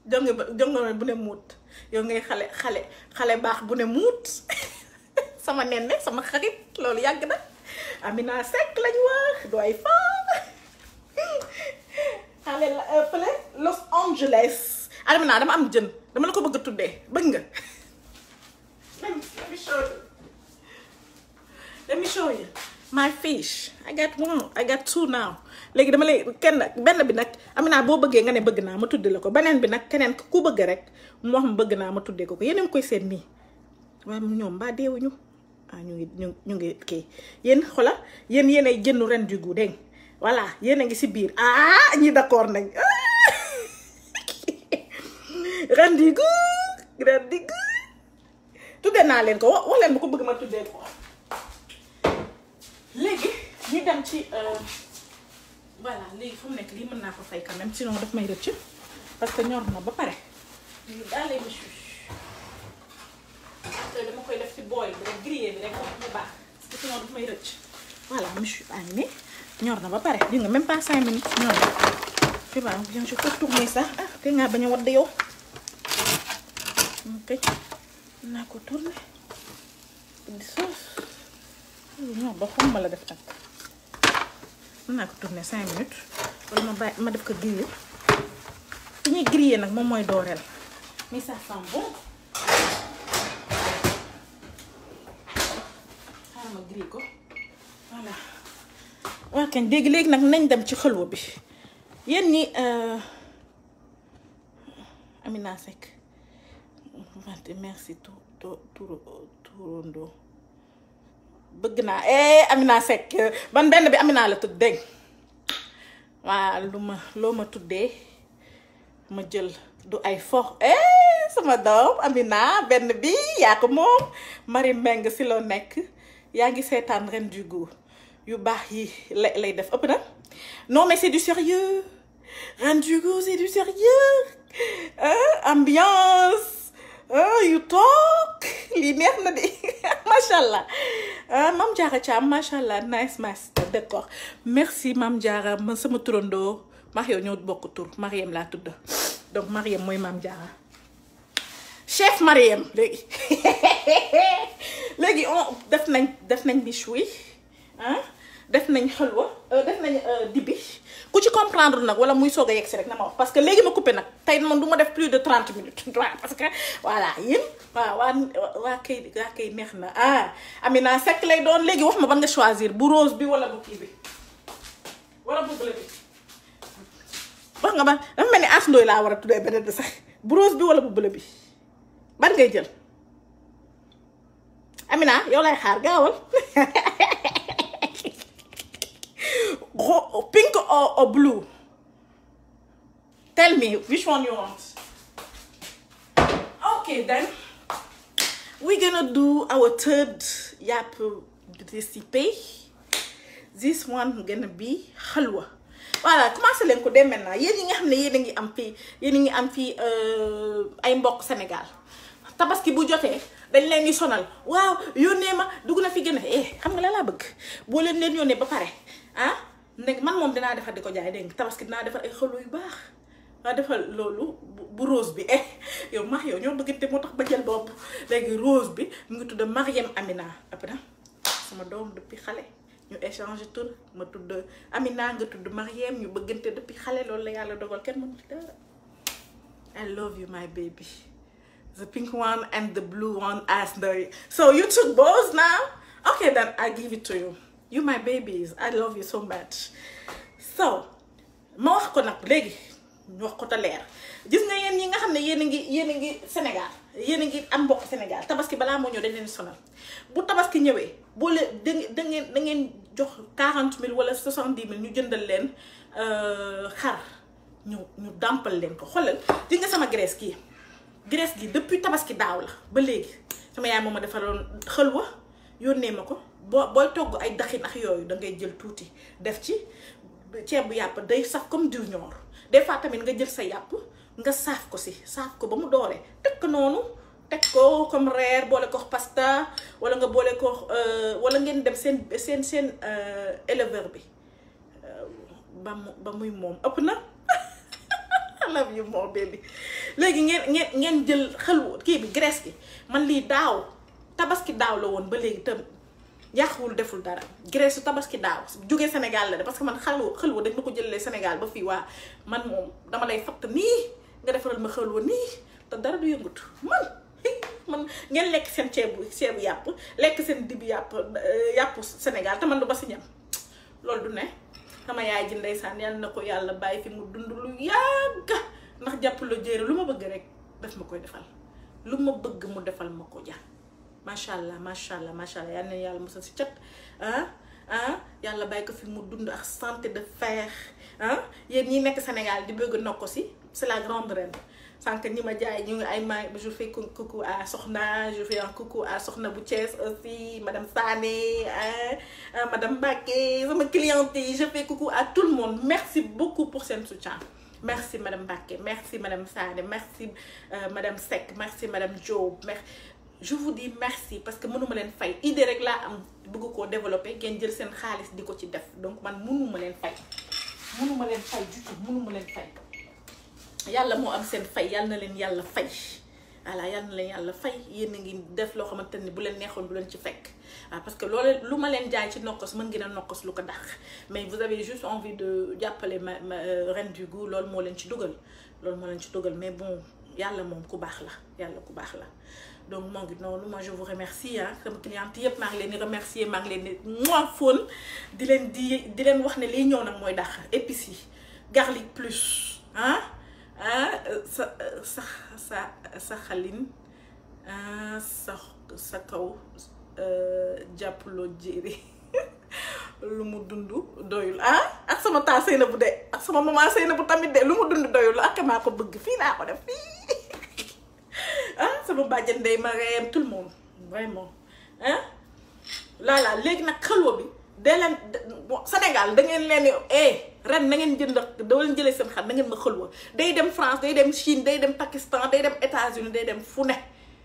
jonge bu ne muut yow ngay xale baax bu ne muut sama nenne sama xarit loolu yàgg na Amina Seck lañ wax du ay fa xale fële Los Angeles Amina dama am jën dama la ko bëgg a tuddee bëgg nga let me show you my fish I got two now léegi dama lay benn bi nag Amina boo bëggee nga ne bëgg naa ma tudde la ko beneen bi nag keneen ku bëgg rek mu wax ma bëgg naa ma tuddee ko yéen a ngi koy seet nii waaye ñoom mbaa deewuñu ñu ngi kii yéen xola yéen ay jënnu ren du goût dégg voilà yéen a ngi si biir ñi d'accord nañ ren du goût tuddee naa leen ko wax leen bu ko bëgg ma tuddee ko léegi ñu dem ci voilà léegi fu mu nekk lii mën naa ko fay quand même sinon daf may rëcc parce que ñor na ba pare lii daal lay monsieur te dama koy def ci bool bi rek grillé bi rek mu baax parce que sinon daf may rëcc voilà monsieur baa ngi ne ñor na ba pare di nga même pas 5 minutes ñor na tu vois bien je peux tourner ça te ngaa bañ a wadd yow ok naa ko tourner di sauce ñor ba xom ma la def nag mën naa ko tourner 5 minutes wala ma def ko grillé fi ñuy grillé nag moom mooy dooreel mais ça sent bon xaaral ma grillé ko voilà waa kañ léegi nag nañ dem ci xëlwa bi yéen ñi Amina Seck merci Tourondo bëgg naa Amina Seck ban benn bi Amina la tudd dégg waa loo ma tuddee ma jël du ay fox sama doom Amina benn bi yaa ko moom Marie Meng si loo nekk yaa ngi seetaan ren du goût yu baax yi lay def ëpp na non mais c'est du sérieux rendu go c'est du sérieux ambiance yu toog lii neex na de macha allah Mame Diarra Thiam macha allah nice master d'accord merci Mame Diarra man sama turandoo max yow ñoo bokk tur Mariem laa tudd donc Mariem mooy Mame Diarra chef Mariem léegi léegi on def nañ bichoui def nañ xalwa def nañ dibi ku ci comprendre nag wala muy soog a yegg si rek na ma wax parce que léegi ma coupé nag tey man du ma def plus de 30 minutes waaw parce que voilà yéen waaw waa kay neex na Amina Seck lay doon léegi wax ma ban nga choisir bu rose bi wala bu kii bi wala bu bleu bi wax nga ba dafa mel ni As Ndoye laa war a tuddee beneen bi sax bu rose bi wala bu bleu bi ban ngay jël Amina yow lay xaar gaawal pink or blue? Tell me which one you want. Okay then, we're gonna do our third yap recipe. This one gonna be halwa. Voilà, commencez leen ko dem maintenant. Yéen ñi nga xam ne yéen a ngi am fii ay mbokk Sénégal. Tabaski bu jotee dañ leen di sonal. Waaw, yónnee ma dugg na fi gën a xam nga la laa bëgg. Boo leen yónnee ba pare nag man moom dinaa defar di ko jaay dégg nga tabaski dinaa defar ay xelu yu baax waa defal loolu bu rose bi yow max yow ñoo bëggante moo tax ba jël bopp léegi rose bi mu ngi tudd Mariem Amina après sama doom depuis xale ñu échange tur ma tudd Amina nga tudd Mariem ñu bëggante depuis xale loolu la yàlla dogal kenn mënul dara. I love you my baby, the pink one and the blue one As Ndoye. So you took both now? Okay then I give it to you. You my babies, I love you so much. So ma wax ko nag léegi ñu wax ko ta leer gis nga yéen ñi nga xam ne yéen a ngi Sénégal yéen a ngi am mbokk Sénégal tabaski balaa moo ñëw dañ leen sonal bu tabaski ñëwee boo leen da ngeen jox 40 000 wala 70 000 ñu jëndal leen xar ñu dàmpal leen ko xoolal gis nga sama graisse gi depuis tabaski daaw la ba léegi sama yaay moom ma defaroon xëlwa yónnee ma ko. booy togg ay daxin ak yooyu da ngay jël tuuti def ci ceebu yàpp day saf comme diw ñoor des fois tamit nga jël sa yàpp nga saaf ko ba mu dooree teg ko noonu teg ko comme reer boole ko pasta wala nga boole ko wala ngeen dem seen éleveur bi ba muy moom ëpp na I love you more baby léegi ngeen jël xelu kii bi graisse gi man lii daaw tabaski daaw la woon ba léegi tam yàquwul deful dara graisse su tabaski daaw jógee Sénégal la de parce que man xelwa dañ ma ko jëlee Sénégal ba fii waa man moom dama lay fatt nii nga defaral ma xelwa nii te dara du yëngutu man ngeen lekk seen ceebu yàpp lekk seen dibi yàpp Sénégal te man du ba si ñam loolu du ne sama yaay ji ndeysaan yàlla na ko yàlla bàyyi fi mu dund lu yàgg ndax jàpp la jéere lu ma bëgg rek daf ma koy defal lu ma bëgg mu defal ma ko ja macha allah yal na yàlla mosal si cat yàlla bàyyi ko fi mu dund ak santé de fer yéen ñi nekk Sénégal di bëgg nokko si c'est la grande reine sànq ñi ma jaay ñu ngi ay ma je fais coucou à Soxna, je fais un coucou à Soxna bu Thiès aussi, madame Sané, madame Mbacké, sama cliente yi, je fais coucou à tout le monde. Merci beaucoup pour seen soutien. Merci madame Mbacké, merci madame Sané, merci madame Seck, merci madame Diop, je vous dis merci parce que mënuma leen fay idée rek laa am bëgg koo développer ngeen jël seen xaalis di ko ci def donc man mënuma leen fay du tout mënuma leen fay yàlla moo am seen fay yàlla na leen yàlla fay voilà yàlla na leen yàlla fay yéen a ngi def loo xamante ni bu leen neexoon du leen ci fekk parce que loolu lu ma leen jaay ci nokkos mën ngeen a nokkos lu ko dàq mais vous avez juste envie de jàppale ma reine du goût loolu moo leen ci dugal mais bon yàlla moom ku baax la yàlla ku baax la donc moo ngi noonu moi je vous remercie sama cliente yëpp maa ngi leen di remercier maa ngi leen di fóon di leen wax ne lii ñëw nag mooy dàq épices yi garlic plus sa xalin sa kaw jàppaloo jéeri lu mu dund doyul ak sama taa Seyna bu de ak sama maman Seyna bu tamit de lu mu dund doyul ak maa ko bëgg fii laa ko def fii sama bàjjen Ndeye Marème tout le monde vraiment léegi nag xalwa bi dee leen Sénégal da ngeen leen ren na ngeen jënd doo leen jëlee seen xar na ngeen ma xëlwa day dem France day dem Chine day dem Pakistan day dem États-Unis day dem fu ne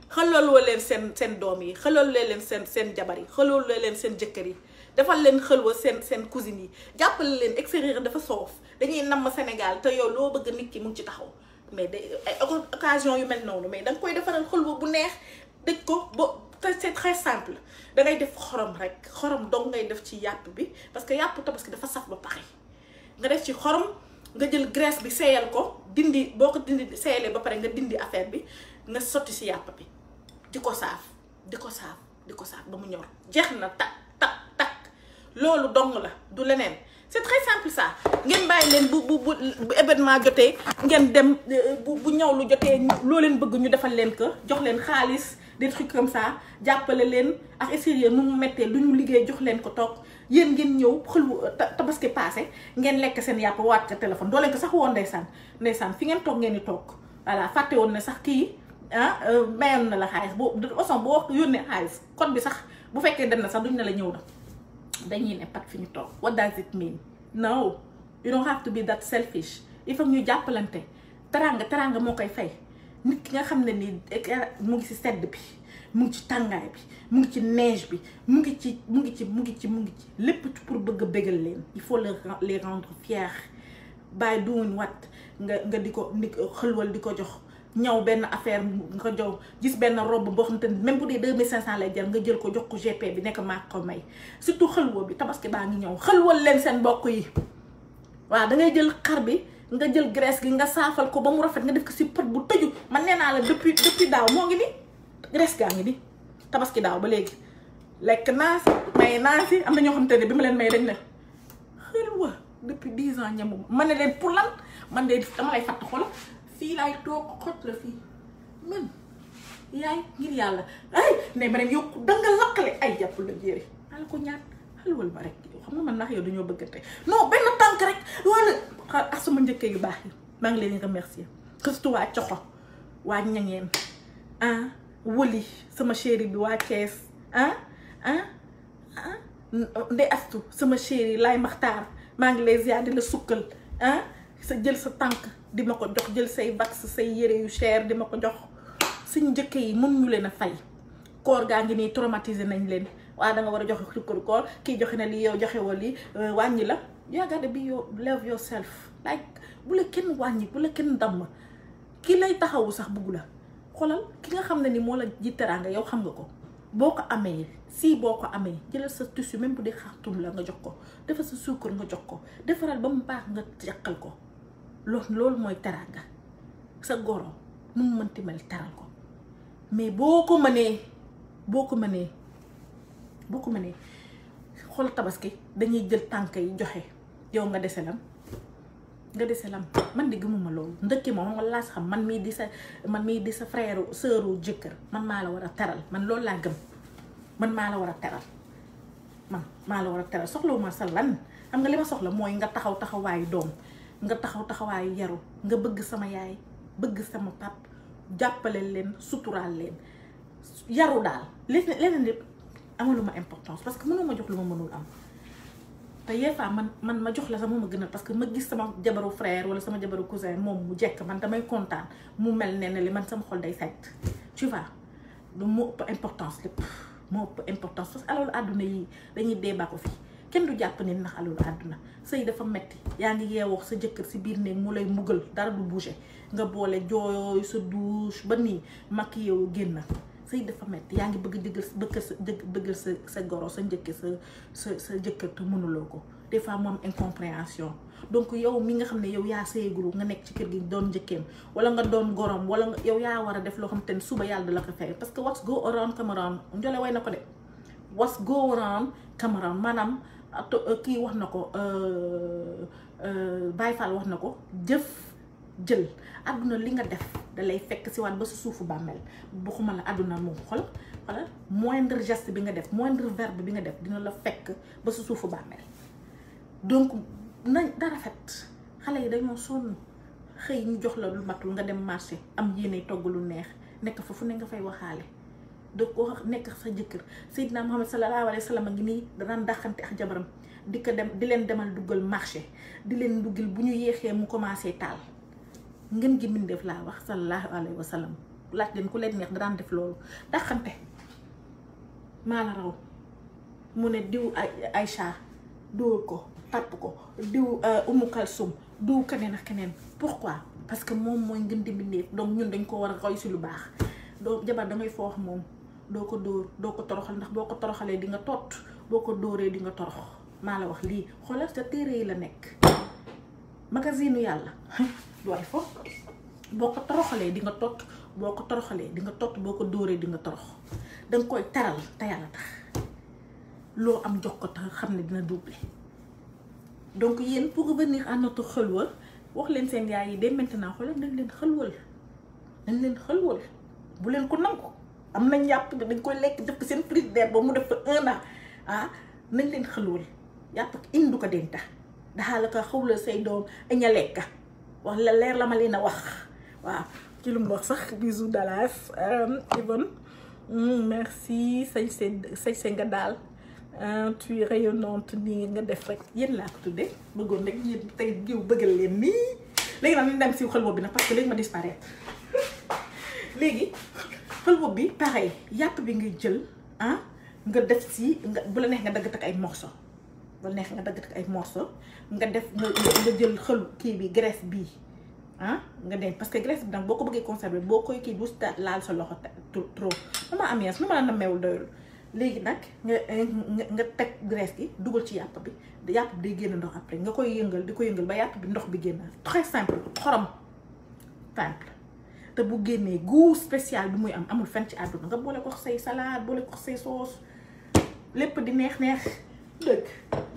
xëlaloo leen seen doom yi xëlaloo leen seen jabar yi xëlaloo leen seen jëkkër yi defal leen xëlwa seen cousine yi jàppale leen extérieur dafa soof dañuy namm Sénégal te yow loo bëgg nit ki mu ngi ci taxaw mais day ay occasion yu mel noonu mais da nga koy defaral xëlwa bu neex dëj ko ba c'est très simple da ngay def xorom rek xorom dong ngay def ci yàpp bi parce que yàpp tabaski dafa saf ba pare nga def ci xorom nga jël graisse bi seeyal ko dindi boo ko dindi seeyalee ba pare nga dindi affaire bi nga sotti si yàpp bi di ko saaf ba mu ñor jeex na tak loolu dong la du leneen c'est très simple ça ngeen bàyyi leen bu événement jotee ngeen dem bu ñëw lu jotee loo leen bëgg ñu defal leen ko jox leen xaalis des trucs comme ça jàppale leen ak extérieur nu mu méttee lu ñu liggéey jox leen ko toog yéen ngeen ñëw xëlu tabaski passé ngeen lekk seen yàpp waat ko téléphone doo leen ko sax woon ndeysaan fi ngeen toog ngeen di toog voilà fàtte woon ne sax kii mayoon na la xaalis de toute façon boo yónnee xaalis code bi sax bu fekkee dem na sax duñ ne la ñëw na dañuy ne pat fi ñu toog what does it mean no you don't have to be that selfish il faut ñu jàppalante teranga moo koy fay nit ki nga xam ne nii mu ngi ci sedd bi mu ngi ci tàngaay bi mu ngi ci neige bi mu ngi ci lépp pour bëgg a bégal leen il faut les rendre fiers bàyyi duwuñ wat nga di ko xëlwal di ko jox ñaw benn affaire nga jox gis benn robe boo xam te même bu dee 2500 lay jar nga jël ko jox ko GP bi nekk maa ko may surtout xëlwa bi tabaski baa ngi ñëw xëlwal leen seen mbokk yi waaw da ngay jël xar bi nga jël graisse gi nga saafal ko ba mu rafet nga def ko si pot bu tëju man nee naa la depuis daaw moo ngi ni graisse gaa ngi ni tabaski daaw ba léegi lekk naa si may naa si am na ñoo xam te ne bi ma leen may dañ ne xëlwa depuis 10 ans ñamu ma ne leen pour lan man de dama lay fàtt xol fii laay toog xot la fii man yaay ngir yàlla ay ne ma dem yow danga lakkale ay jàpp la jéeri ala ko ñaat xalwal ma rek xam nga man ndax yow dañoo bëggante non benn tànk rek wala ak sama njëkkee yu baax yi maa ngi leen di remercier surtout waa Coxo waa Ñangeen wëli sama chéri bi waa Thiès Ndey Astu sama chéri Laay Maxtaar maa ngi lay ziar di la sukkal sa jël sa tànk di ma ko jox jël say vax say yére yu cher di ma ko jox suñu njëkk yi mën ñu leen a fay koor gaa ngi nii traumatisé nañ leen waaw da nga war a joxe sukkaru koor kii joxe na lii yow joxe woo lii wàññi la you gotta be love yourself like bu la kenn wàññi bu la kenn damm kii lay taxawu sax bëggu la xoolal ki nga xam ne ni moo la ji teraanga yow xam nga ko boo ko amee boo ko amee jëlal sa tissu même bu dee xartum la nga jox ko defal sa suukar nga jox ko defaral ba mu baax nga yàqal ko loolu mooy teraanga sa goro nu mu mënti mel teral ko mais boo ko mënee xool tabaski dañuy jël tànk yi joxe yow nga dese lam man di gëmuma loolu ndëkki moom nga laa xam man mii di sa frère sœuru jëkkër man maa la war a teral man loolu laa gëm man maa la war a teral soxlawuma sa lan xam nga li ma soxla mooy nga taxawaayu doom nga taxawaayu yaru nga bëgg sama yaay bëgg sama pap jàppale leen suturaal leen yaru daal leneen lépp amaluma importance parce que mënuma jox lu ma mënul am te des fois man ma jox la sax moo ma gënal parce que ma gis sama jabaru frère wala sama jabaru cousin moom mu jekk man damay kontaan mu mel ne li man sama xol day set tu vois lu moo ëpp importance lépp moo ëpp importance parce que alalu àdduna yi dañuy débat ko fii kenn du jàpp ni ndax alalu àdduna sëy dafa metti yaa ngi yeewoo sa jëkkër si biir néeg mu lay muggal dara du bouger nga boole jooy sa douche ba nii makki yow génn sëy dafa metti yaa ngi bëgg sa goro sa njëkke sa jëkkër te mënuloo ko des fois mu am incompréhension donc yow mi nga xam ne yow yaa sëygulu nga nekk ci kër gi doon njëkkeem wala nga doon gorom wala nga yow yaa war a def loo xam te ne suba yàlla da la ko fay parce que what go around come around njole way na ko de what go around come around maanaam kii wax na ko Baye Fall wax na ko jëf jël àdduna li nga def da lay fekk si waat ba sa suufu bàmmeel bu xuma la àdduna moom xool moindre geste bi nga def moindre verbe bi nga def dina la fekk ba sa suufu bàmmeel donc nañ dara rafet xale yi dañoo sonn xëy ñu jox la lu matul nga dem marché am yéene togg lu neex nekk fa fu ne nga fay waxaale da ko nekk sa jëkkër Seydina Muhammad sallallahu alayhi wa sallam a ngi nii danaan dàqante ak jabaram di ko dem di leen demal duggal marché di leen duggal bu ñu yéexee mu commencé taal ngeen gi mbindeef laa wax sallallahu alayhi wa sallam laaj leen ku leen neex da daan def loolu dàqante maa la raw mu ne diw Aïcha dóor ko tàpp ko diw Umu Kalsum diw keneen ak keneen pourquoi parce que moom mooy ngeen di mbindeef donc ñun dañ ko war a roy si lu baax doo jabar dangay foox moom doo ko dóor doo ko toroxal ndax boo ko toroxalee di nga tot boo ko dóoree di nga torox maa la wax lii xoolal sa téere yi la nekk magazine yàlla du ay fo boo ko toroxalee di nga tot boo ko toroxalee di nga tot boo ko dóoree di nga torox danga koy taral te yàlla tax loo am jox ko tax xam ne dina double donc yéen pour revenir à notre xëlwa wax leen seen yaay yi dès maintenant xoolal nañ leen xëlwal bu leen ko nangu am nañ yàpp dañ koy lekk def seen frigidaire ba mu def fa 1 an nañ leen xëlwal yàpp ak indi ko denta daxaa la ko xawla say doom aña lekka wax la leer la ma leen a wax waaw ci lu mu wax sax bisous Dallas Yvonne merci sañ nga daal tu es rayonnante nii nga def rek yéen laa ko tuddee bëggoon rek yéen tey jiw bëggal leen nii léegi nag ñu dem si xëlwa bi nag parce que léegi ma disparaître léegi xëlwa bi pareil yàpp bi ngay jël nga def si nga bu la neex nga dagg tak ay morceaux bu la neex nga dagg tak ay morceaux nga def nga jël xël kii bi graisse bii nga dem parce que graisse bi nag boo ko bëggee conserver boo koy kii bu laal sa loxo trop mama amias nu ma la nameewul doyul léegi nag nga teg graisse gi dugal ci yàpp bi day génn ndox après nga koy yëngal di ko yëngal ba yàpp bi ndox bi génn très simple xorom simple te bu génnee goût spécial bi muy am amul fenn ci àdduna nga boole ko say salade boole ko say sauce lépp di neex dëgg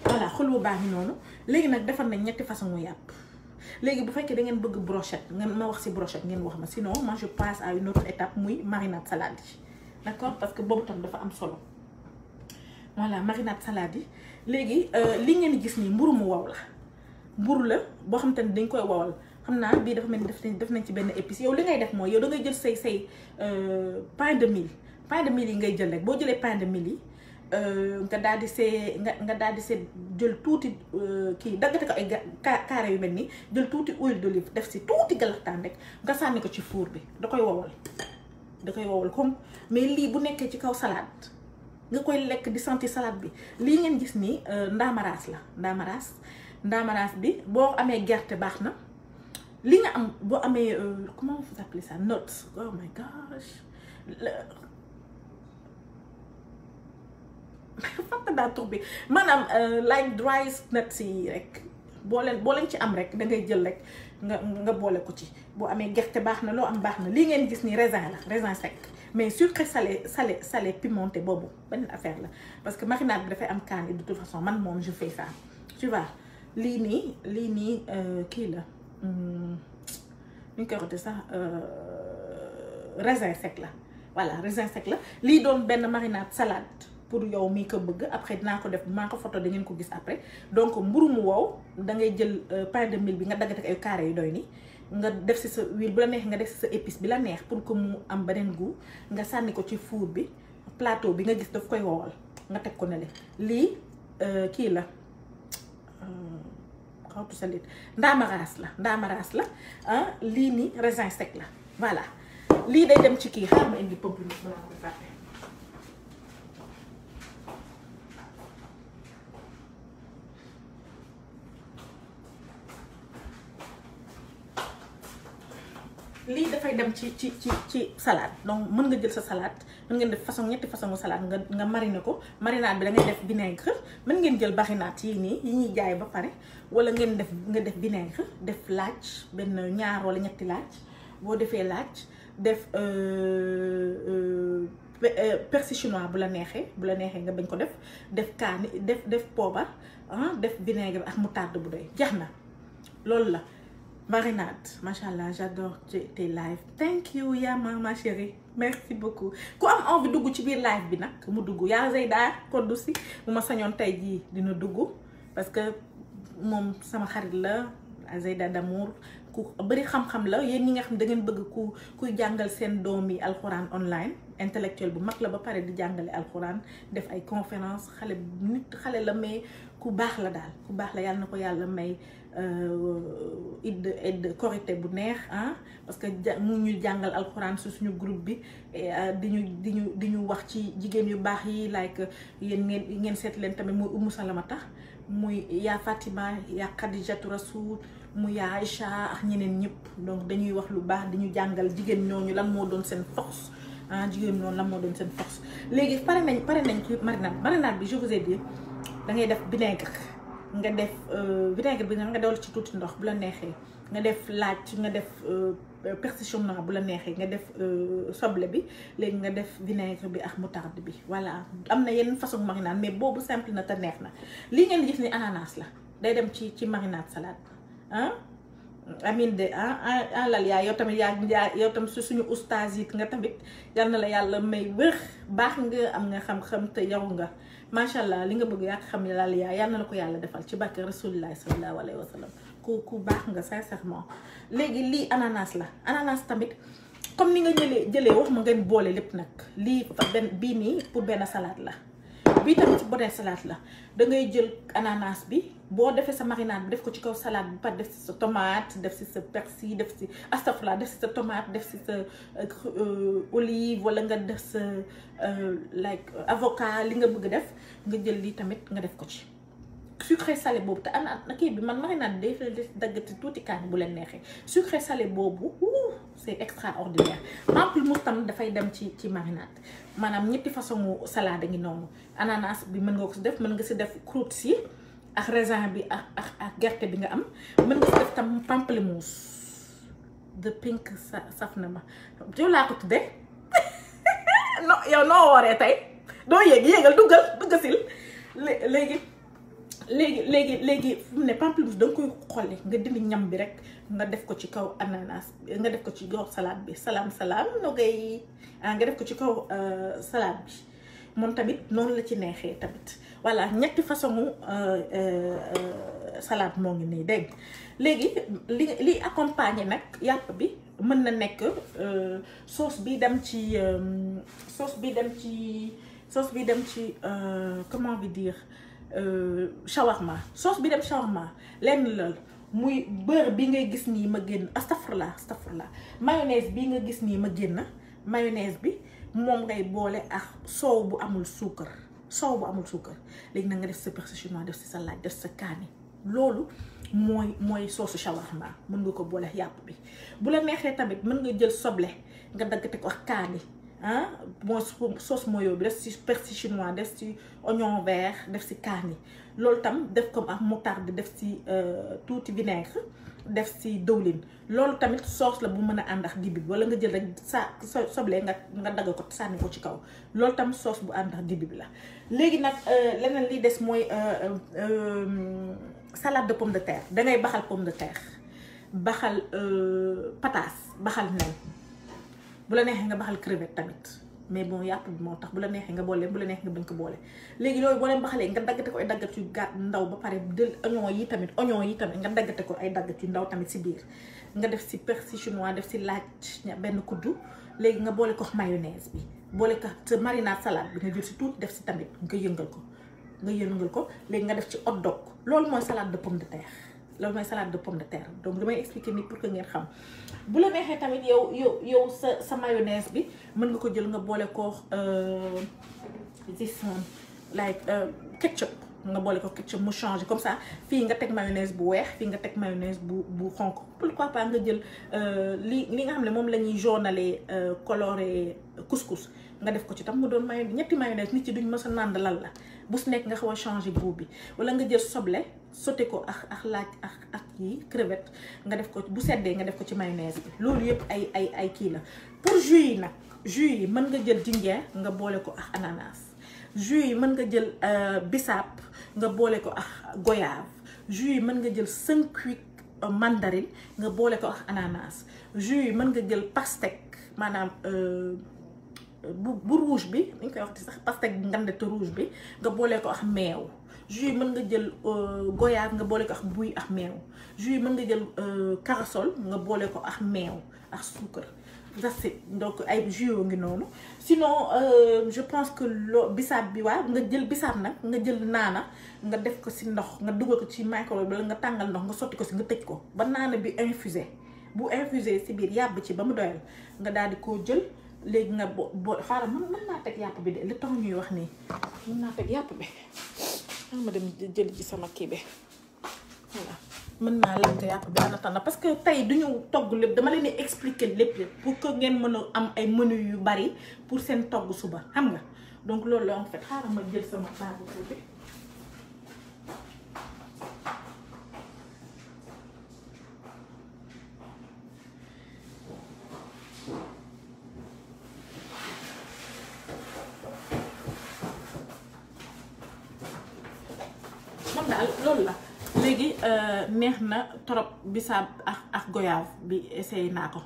voilà xëlwa baa ngi noonu léegi nag defar nañ ñetti façon yàpp léegi bu fekkee da ngeen bëgg brochette ngeen ma wax si brochette ngeen wax ma sinon moi je passe à une autre étape muy marinade salade yi d'accord parce que boobu tam dafa am solo voilà marinade salade yi léegi li ngeen gis nii mburu mu wow la mburu la boo xam te ne dañ koy wowal xam naa bii dafa mel ni def nañ ci benn épice yow li ngay def mooy yow da ngay jël say pain de mil yi ngay jël rek boo jëlee pain de mil yi nga daal di see nga daal di see jël tuuti kii daggate ko ay carré yu mel nii jël tuuti huile d'olive def si tuuti galaxtaan rek nga sànni ko ci four bi da koy wowal comme mais lii bu nekkee ci kaw salade nga koy lekk di sentir salade bi lii ngeen gis nii ndaamaraas la ndaamaraas bi boo amee gerte baax na li nga am boo amee comment vous appelez ça nuts oh my gosh fàtte daa tur bi maanaam like dry nuts yi rek boo leen ci am rek da ngay jël rek nga boole ko ci boo amee gerte baax na loo am baax na lii ngeen gis nii raisin sec mais sucré salé pimenté boobu benn affaire la parce que marinade bi dafay am kaani de toute façon man moom je fais ça tu vois lii nii kii la ñu koy waxee sax raisin sec la voilà raisin sec la lii doon benn marinade salade pour yow mii ko bëgg après dinaa ko def maa ko photo da ngeen ko gis après donc mburu mu wow da ngay jël pain de mil bi nga daggate ay carré yu doy ni nga def si sa huile bu la neex nga def si sa épice bi la neex pour que mu am beneen goût nga sànni ko ci four bi plateau bi nga gis daf koy wowal nga teg ko ne le lii kii la xawtu sa lit ndaamaraas la lii nii raisin sec la voilà lii day dem ci kii xaar ma indi pamplemousse balaa koy fàtte lii dafay dem ci salade donc mën nga jël sa salade mën ngeen def ñetti façon salade nga mariner ko marinade bi da ngay def vinaigre mën ngeen jël barinade yi nii yi ñuy jaay ba pare wala ngeen def vinaigre def laaj benn ñaar wala ñetti laaj boo defee laaj def persil chinois bu la neexee nga bañ ko def kaani def poobar def vinaigre ak moutarde bu doy jeex na loolu la marinade machallah j'adore tes live thank you Yama ma chérie merci beaucoup ku am envie dugg ci biir live bi nag mu dugg yaa Zeyda koddu si bu ma sañoon tey jii dina dugg parce que moom sama xarit la Zeyda d'amour ku bari xam-xam la yéen ñi nga xam da ngeen bëgg kuy jàngal seen doom yi alxuraan online intellectuel bu mag la ba pare di jàngale alxuraan def ay conférence xale la mais ku baax la daal ku baax la yàlla na ko yàlla may id korité bu neex ah parce que mu ñu jàngal alxuraan su suñu groupe bi di ñu wax ci jigéen yu baax yi like yéen ngeen seet leen tamit muy Umu Salamata muy yaa Fatima yaa Khadijatu Rasul muy yaa Aïcha ak ñeneen ñëpp donc dañuy wax lu baax di ñu jàngal jigéen ñooñu lan moo doon seen force ah jigéen ñooñu lan moo doon seen force léegi pare nañ ci marinade bi je vous ai dit da ngay def vinaigre nga def vinaigre bi nga dewal ci tuuti ndox bu la neexee nga def laaj nga def persil chinois bu la neexee nga def soble bi léegi nga def vinaigre bi ak moutarde bi voilà am na yenn façon marinade mais boobu simple na te neex na lii ngeen gis ni ananas la day dem ci marinade salade ah amin de ah lal yaay yow tamit yow tam suñu oustaz yi nga tamit yal na la yàlla may wër baax nga am nga xam-xam te yow nga macha allah li nga bëgg yaa xam ne lal yaay yal na la ko yàlla defal ci barke rasulillahi sallallahu alayhi wa sallam ku baax nga sincèrement léegi lii ananas la ananas tamit comme ni nga jëlee wax ma ngeen boole lépp nag lii bii nii pour benn salade la bii tamit ci bonne salade la da ngay jël ananas bi boo defee sa marinade bi def ko ci kaw salade bi par def si sa tomate def si sa persil def si astafurlah def si sa tomate def si sa olive wala nga def sa like avocat li nga bëgg def nga jël lii tamit nga def ko ci sucré salé boobu te kii bi man marinade day daggati tuuti kaani bu leen neexee sucré salé boobu c'est extraordinaire pamplemousse tam dafay dem ci marinade maanaam ñetti façon salade ngi noonu ananas bi mën nga ko si def mën nga si def croûte si ak raisin bi ak gerte bi nga am mën nga si def tam pamplemousse de pink saf na ma yow laa ko tuddee non yow noo wooree tey doo yéegal duggal sil léegi fu mu ne pamplemousse da nga koy xolli nga dindi ñam bi rek nga def ko ci kaw ananas nga def ko ci kaw salade bi salaam no ngay nga def ko ci kaw salade bi moom tamit noonu la ci neexee tamit voilà ñetti façon salade moo ngi nii dégg léegi li accompagner nag yàpp bi mën na nekk sauce bi dem ci comment vi dire shawarma sauce bi dem shawarma lenn lool muy beurre bi ngay gis nii ma génn astafurlah mayonnaise bi nga gis nii ma génn mayonnaise bi moom ngay boole ak soow bu amul suukar léegi na nga def sa persil chinois def si sa laaj def sa kaani loolu mooy soosu shawarma mën nga ko boole yàpp bi bu la neexee tamit mën nga jël soble nga daggate ko ak kaani sauce moyo bi def ci persil chinois def ci oignon vert def ci kaani loolu tam def comme ak moutarde def ci tuuti vinaigre def ci dëwlin loolu tamit sauce la bu mën a ànd ak dibi bi wala nga jël rek soble nga dagg ko sànni ko ci kaw loolu tam sauce bu ànd ak dibi bi la léegi nag leneen li des mooy salade de pomme de terre dangay baxal pomme de terre baxal pataas baxal nen bu la neexee nga baxal crevette tamit mais bon yàpp bi moo tax bu la neexee nga boole bu la neexee nga bañ ko boole léegi loolu boo leen baxalee nga daggate ko ay daggat yu gàtt ndaw ba pare del oignon yi tamit nga daggate ko ay daggat yu ndaw tamit si biir nga def si persil chinois def si laaj benn kuddu léegi nga boole ko mayonnaise bi boole ko sa marinade salade bi nga jël si tuuti def si tamit nga yëngal ko léegi nga def ci hot dog loolu mooy salade de pomme de terre donc li may expliquer nii pour que ngeen xam bu la neexee tamit yow sa mayonnaise bi mën nga ko jël nga boole ko ketchup nga boole ko ketchup mu changer comme ça fii nga teg mayonnaise bu weex fii nga teg mayonnaise bu xonk pourquoi pas nga jël li nga xam ne moom la ñuy jaunalee coloré couscous nga def ko ci tam mu doon ñetti mayonnaise nit ci duñ mës a nànd lal la bu su nekk nga xaw a changer goût bi wala nga jël soble sauté ko ak laaj ak yi crevette nga def ko bu seddee nga def ko ci mayonnaise bi loolu yëpp ay kii la pour jus yi mën nga jël jinjeer nga boole ko ak ananas jus yi mën nga jël bisaab nga boole ko ak goyave jus yi mën nga jël sunquick mandarine nga boole ko ak ananas jus yi mën nga jël pastèque maanaam bu rouge bi dañ koy wax sax pastèque bu ngandete rouge bi nga boole ko ak meew jus yi mën nga jël goyave nga boole ko ak buy ak meew jus yi mën nga jël corossol nga boole ko ak meew ak suukar donc ay jus yoo ngi noonu sinon je pense que bisaab bi waa nga jël bisaab nag nga jël naana nga def ko si ndox nga dugal ko ci microwave wala nga tàngal ndox nga sotti ko si nga tëj ko ba naana bi infusé bu infusé si biir yàbb ci ba mu doyal nga daal di koo jël léegi nga boo xaaral mën naa teg yàpp bi de li tax ñuy wax nii mën naa teg yàpp bi ma dem jël ci sama kii bi voilà mën naa lekk yàpp bi en attendant parce que tey duñu togg lépp dama leen di expliquer lépp pour que ngeen mën a am ay menu yu bari pour seen togg suba xam nga donc loolu la en fait xaaral ma jël sama baabu bi moom daal loolu la léegi neex na trop bisaab ak goyave bi essayé naa ko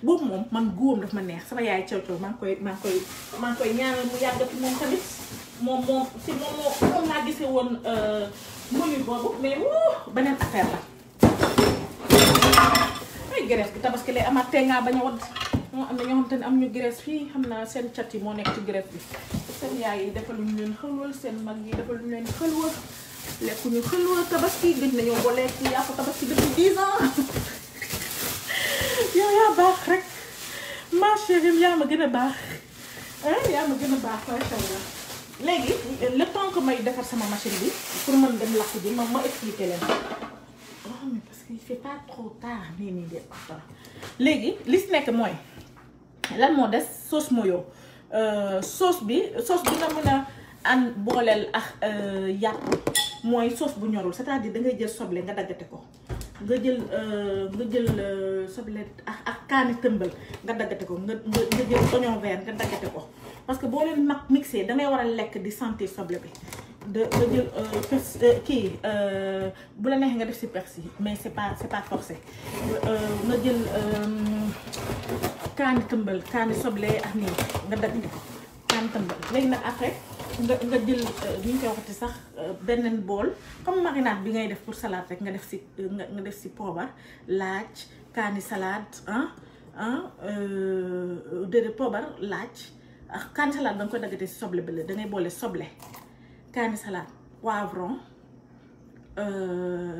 boobu moom man góom daf ma neex sama yaay caw caw maa ngi koy ñaanal mu yàggati moom tamit moom laa gisee woon menu boobu mais beneen affaire la ay graisse bi tabaski lay amaat tey ngaa bañ a wadd moo am na ñoo xam te ne am ñu graisse fii xam naa seen cat yi moo nekk ci graisse bi seen yaay yi defaluñu leen xëlwal seen mag yi defaluñu leen xëlwal lekkuñu xëlwal tabaski gëj nañoo ko lekk yaa ko tabaski depuis 10 ans yow yaa baax rek ma chérie yaa ma gën a baax yaa ma gën a baax macha allah léegi le temps que may defar sama machine bi pour mën dem lakk ji ma expliquer leen mais parce que il fait pas trop tard nii de léegi li si nekk mooy lan moo des sauce moyo sauce bi nga mën a an booleel ak yàpp mooy sauce bu ñorul c'est-à-dire da ngay jël soble nga daggate ko nga jël soble ak kaani tëmbal nga daggate ko nga jël oignon vert nga daggate ko parce que boo leen mag mixé dangay war a lekk di sentir soble bi nga jël kii bu la neexee nga def si persil mais c'est pas forcé nga jël kaani tëmbal kaani soble ak nii nga daggate ko kaani tëmbal léegi nag après nga jël ni ñu koy waxati sax beneen bool comme marinade bi ngay def pour salade rek nga def si poobar laaj kaani salade déedéet poobar laaj ak kaani salade da nga koy daggate si soble bi la da ngay boole soble kaani salade poivron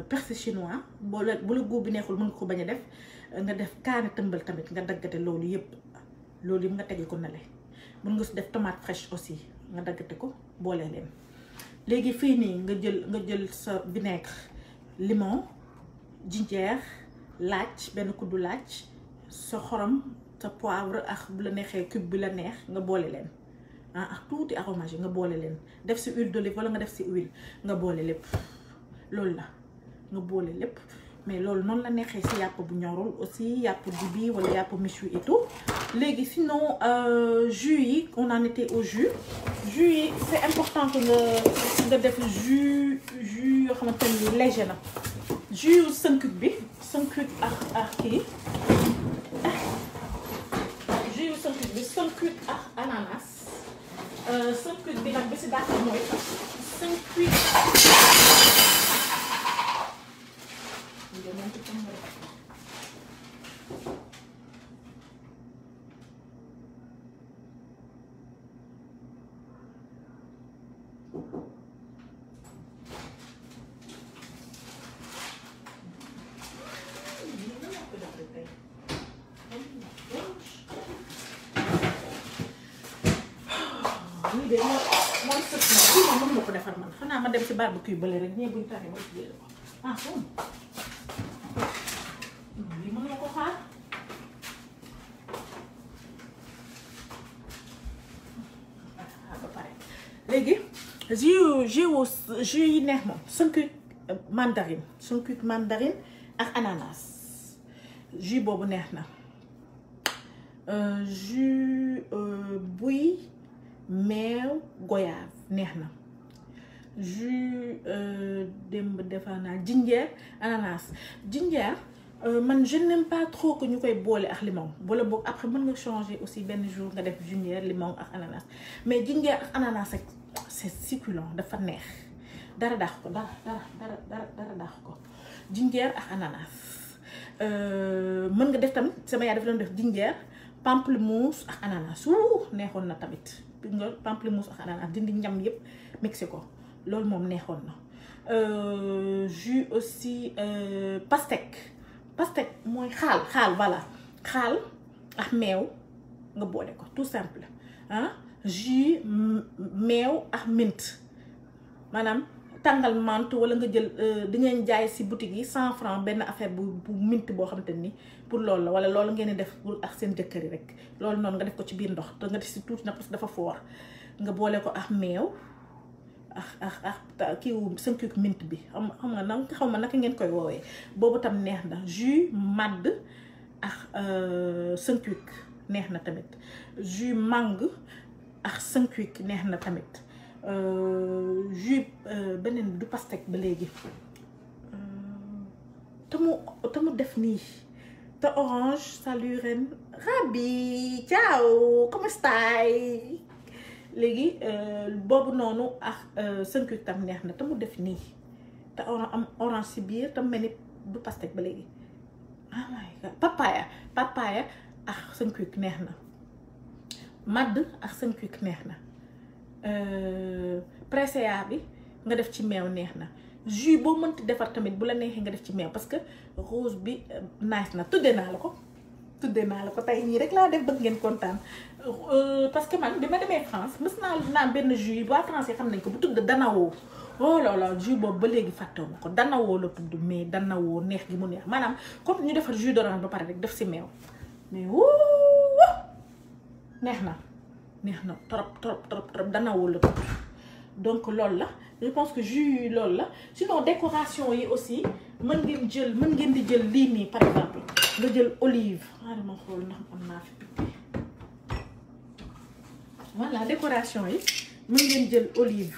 persil chinois bu la góob bi neexul mën nga ko bañ a def nga def kaani tëmbal tamit nga daggate loolu yëpp nga tege ko nale mën nga si def tomate fraîche aussi nga daggate ko boole leen léegi fii nii nga jël sa vinaigre limon jinjeer laaj benn kuddu laaj sa xorom sa poivre ak bu la neexee cube bi la neex nga boole leen ak tuuti aromage nga boole leen def si huile d'olive wala nga def si huile nga boole lépp loolu la nga boole lépp mais loolu noonu la neexee si yàpp bu ñorul aussi yàpp dibi wala yàpp méchoui et tout léegi sinon jus yi on en était au jus yi c'est important que nga def jus yoo xamante ni léger na jus yu sënkut bi sënkut ak kii jus yu sënkut ak ananas sënkut bi nag bi si dàq mooy sënkut lii de mooy sëkk na lii moom mën ma ko defar man xanaa ma dem ci barbecue bële rek ñee buñ taree ma ci ko bon lii mën ma ko xaar ba pare léegi jus yi neex moom sunkuit mandarine ak ananas jus boobu neex na jus buy meew goyave neex na jus démb defar naa jinjeer ananas jinjeer man je n'aime pas trop que ñu koy boole ak limon wala boog après mën nga changer aussi benn jour nga def jinjeer limon ak ananas mais jinjeer ak ananas rek c'est succulent dafa neex dara daax ko dara daax ko jinjeer ak ananas mën nga def tamit sama yaay dafa doon def jinjeer pamplemousse ak ananas neexoon na tamit nga pamplemousse ak ananas dindi ñam yëpp mixé ko loolu moom neexoon na jus aussi pastèque mooy xaal voilà xaal ak meew nga boole ko tout simple jus meew ak mint maanaam tàngal menthe wala nga jël di ngeen jaay si boutique yi 100 francs benn affaire bu mint boo xamante ni pour loolu la wala loolu ngeen di def pour ak seen jëkkër yi rek loolu noonu nga def ko ci biir ndox te nga def si tuuti na parce que dafa fort nga boole ko ak meew ak kiiwu sënkuuk mint bi xaw ma naka ngeen koy woowee boobu tam neex na jus madd ak sënkuuk neex na tamit jus mangue ak sënkuuk neex na tamit jus beneen du pastèque ba léegi te mu def nii te orange salut ren Rabi ciao come stai léegi boobu noonu ak sënkuuk tam neex na te mu def nii te am orange si biir te mel ni du pastèque ba léegi oh my god papaya ak sënkuuk neex na madd ak sënkuuk neex na presséa bi nga def ci meew neex na jus boo mënti defar tamit bu la neexee nga def ci meew parce que rose bi nice na tuddee naa la ko tey ñii rek laa def bëgg ngeen kontaan parce que man bi ma demee France mës naa naan benn jus yi waa français xam nañ ko bu tudd danawoo oh là là jus boobu ba léegi fàttewu ma ko danawoo la tudd mais danawoo neex gi mu neex maanaam comme ñu defar jus d'orange ba pare rek def si meew mais neex na trop danawoo la tudd donc loolu la je pense que jus yi loolu la sinon décoration yi aussi mën ngeen di jël lii nii par exemple nga jël olive dama xool ndax am naa fi pipi voilà décoration yi mën ngeen jël olive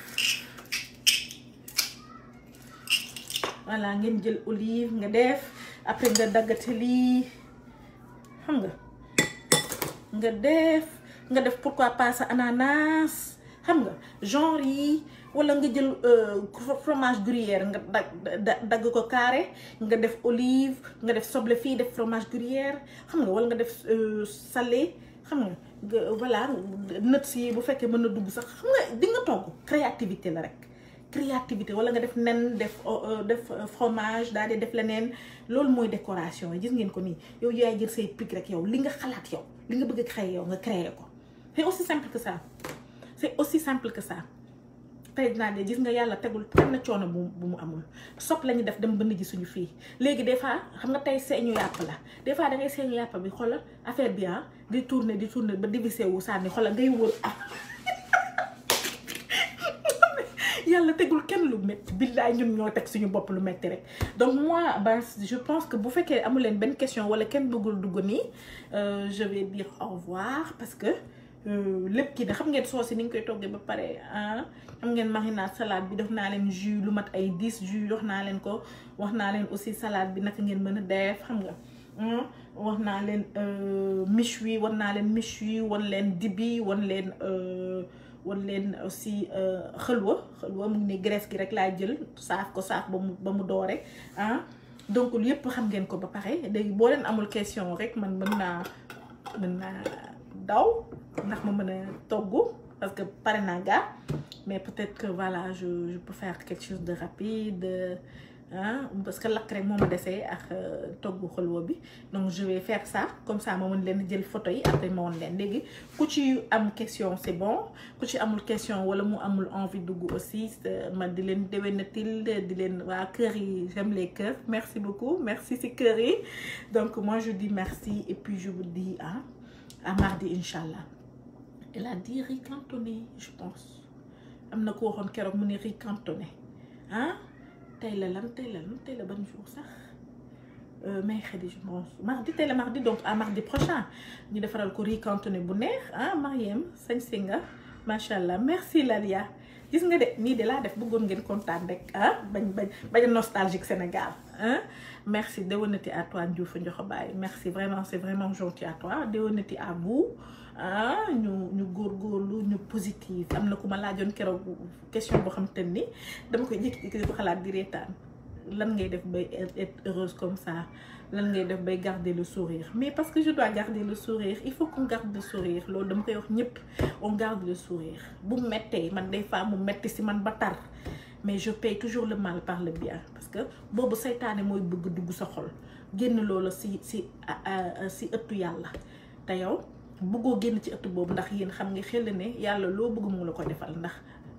voilà ngeen jël olive nga def après nga daggate lii xam nga def pourquoi pas sa ananas xam nga genre yi wala nga jël fromage gruyère nga dagg ko carré nga def olive nga def soble fii def fromage gruyère xam nga wala nga def salé xam nga voilà nuts yi bu fekkee mën na dugg sax xam nga di nga togg créativité la rek wala nga def nen def fromage daal di def leneen loolu mooy décoration yi gis ngeen ko nii yow yaay jël say pic rek yow li nga xalaat yow li nga bëgg a créer yow nga créer ko c'est aussi simple que ça tey dinaa de gis nga yàlla tegul kenn coono bu mu amul sopp la ñu def dem bënn ji suñu fii léegi des fois xam nga tey seeñu yàpp la des fois da ngay seeñu yàpp bi xoolal affaire bi di tourner ba divisé wu sànni xoolal ngay wër yàlla tegul kenn lu métti billaay ñun ñoo teg suñu bopp lu métti rek donc moi je pense que bu fekkee amu leen benn question wala kenn bëggul dugg nii je vais dire au revoir parce que lépp kii da xam ngeen soos yi ni ñu koy toggee ba pare xam ngeen marinade salade bi def naa leen jus lu mat ay 10 jus wax naa leen ko wax naa leen aussi salade bi naka ngeen mën a def xam nga wax naa leen méchoui wan naa leen méchoui wan leen dibi wan leen aussi xëlwa mu ngi ne graisse gi rek laa jël saaf ba mu doore donc lu yëpp xam ngeen ko ba pare léegi boo leen amul question rek man mën naa daw ndax ma mën a togg parce que pare naa gaa mais peut-être que voilà je peux faire quelque chose de rapide parce que lakk rek moo ma desee ak togg xëlwa bi donc je vais faire ça comme ça ma mën leen jël photo yi après ma woon leen léegi ku ci am question c'est bon ku ci amul question wala mu amul envie dugg aussi ma di leen déwénatil di leen waa kër yi j'aime les cœurs merci beaucoup merci si kër yi donc moi je dis merci et puis je vous dis à mardi inch'Allah. Elle a dit riz cantonné je pense am na ko waxoon keroog mu ne riz cantonné tey la ban jour sax mercredi je pense tey la mardi donc à mardi prochain ñu defaral ko riz cantonné bu neex Mariem sañ singa macha allah merci Lalia gis nga de nii de laa def bëggoon ngeen kontaan rek bañ nostalgique Sénégal merci déwénati à toi Diouf Ndiokhobay merci vraiment c'est vraiment gentil à toi déwénati à vous ñu góorgóorlu ñu positif am na ku ma laajoon keroog question boo xam te ni dama koy jékki-jékki di ko xalaat di reetaan lan ngay def bay être heureuse comme ça lan ngay def bay garder le sourire mais parce que je dois garder le sourire il faut qu'on garde le sourire loolu dama koy wax ñëpp on garde le sourire bu mettee man des fois mu metti si man ba tar mais je paye toujours le mal par le bien parce que boobu saytaane mooy bëgg dugg sa xol génn loola si ëttu yàlla te yow bëggoo génn ci ëtt boobu ndax yéen xam nga xel ne yàlla loo bëgg mu la ko defal ndax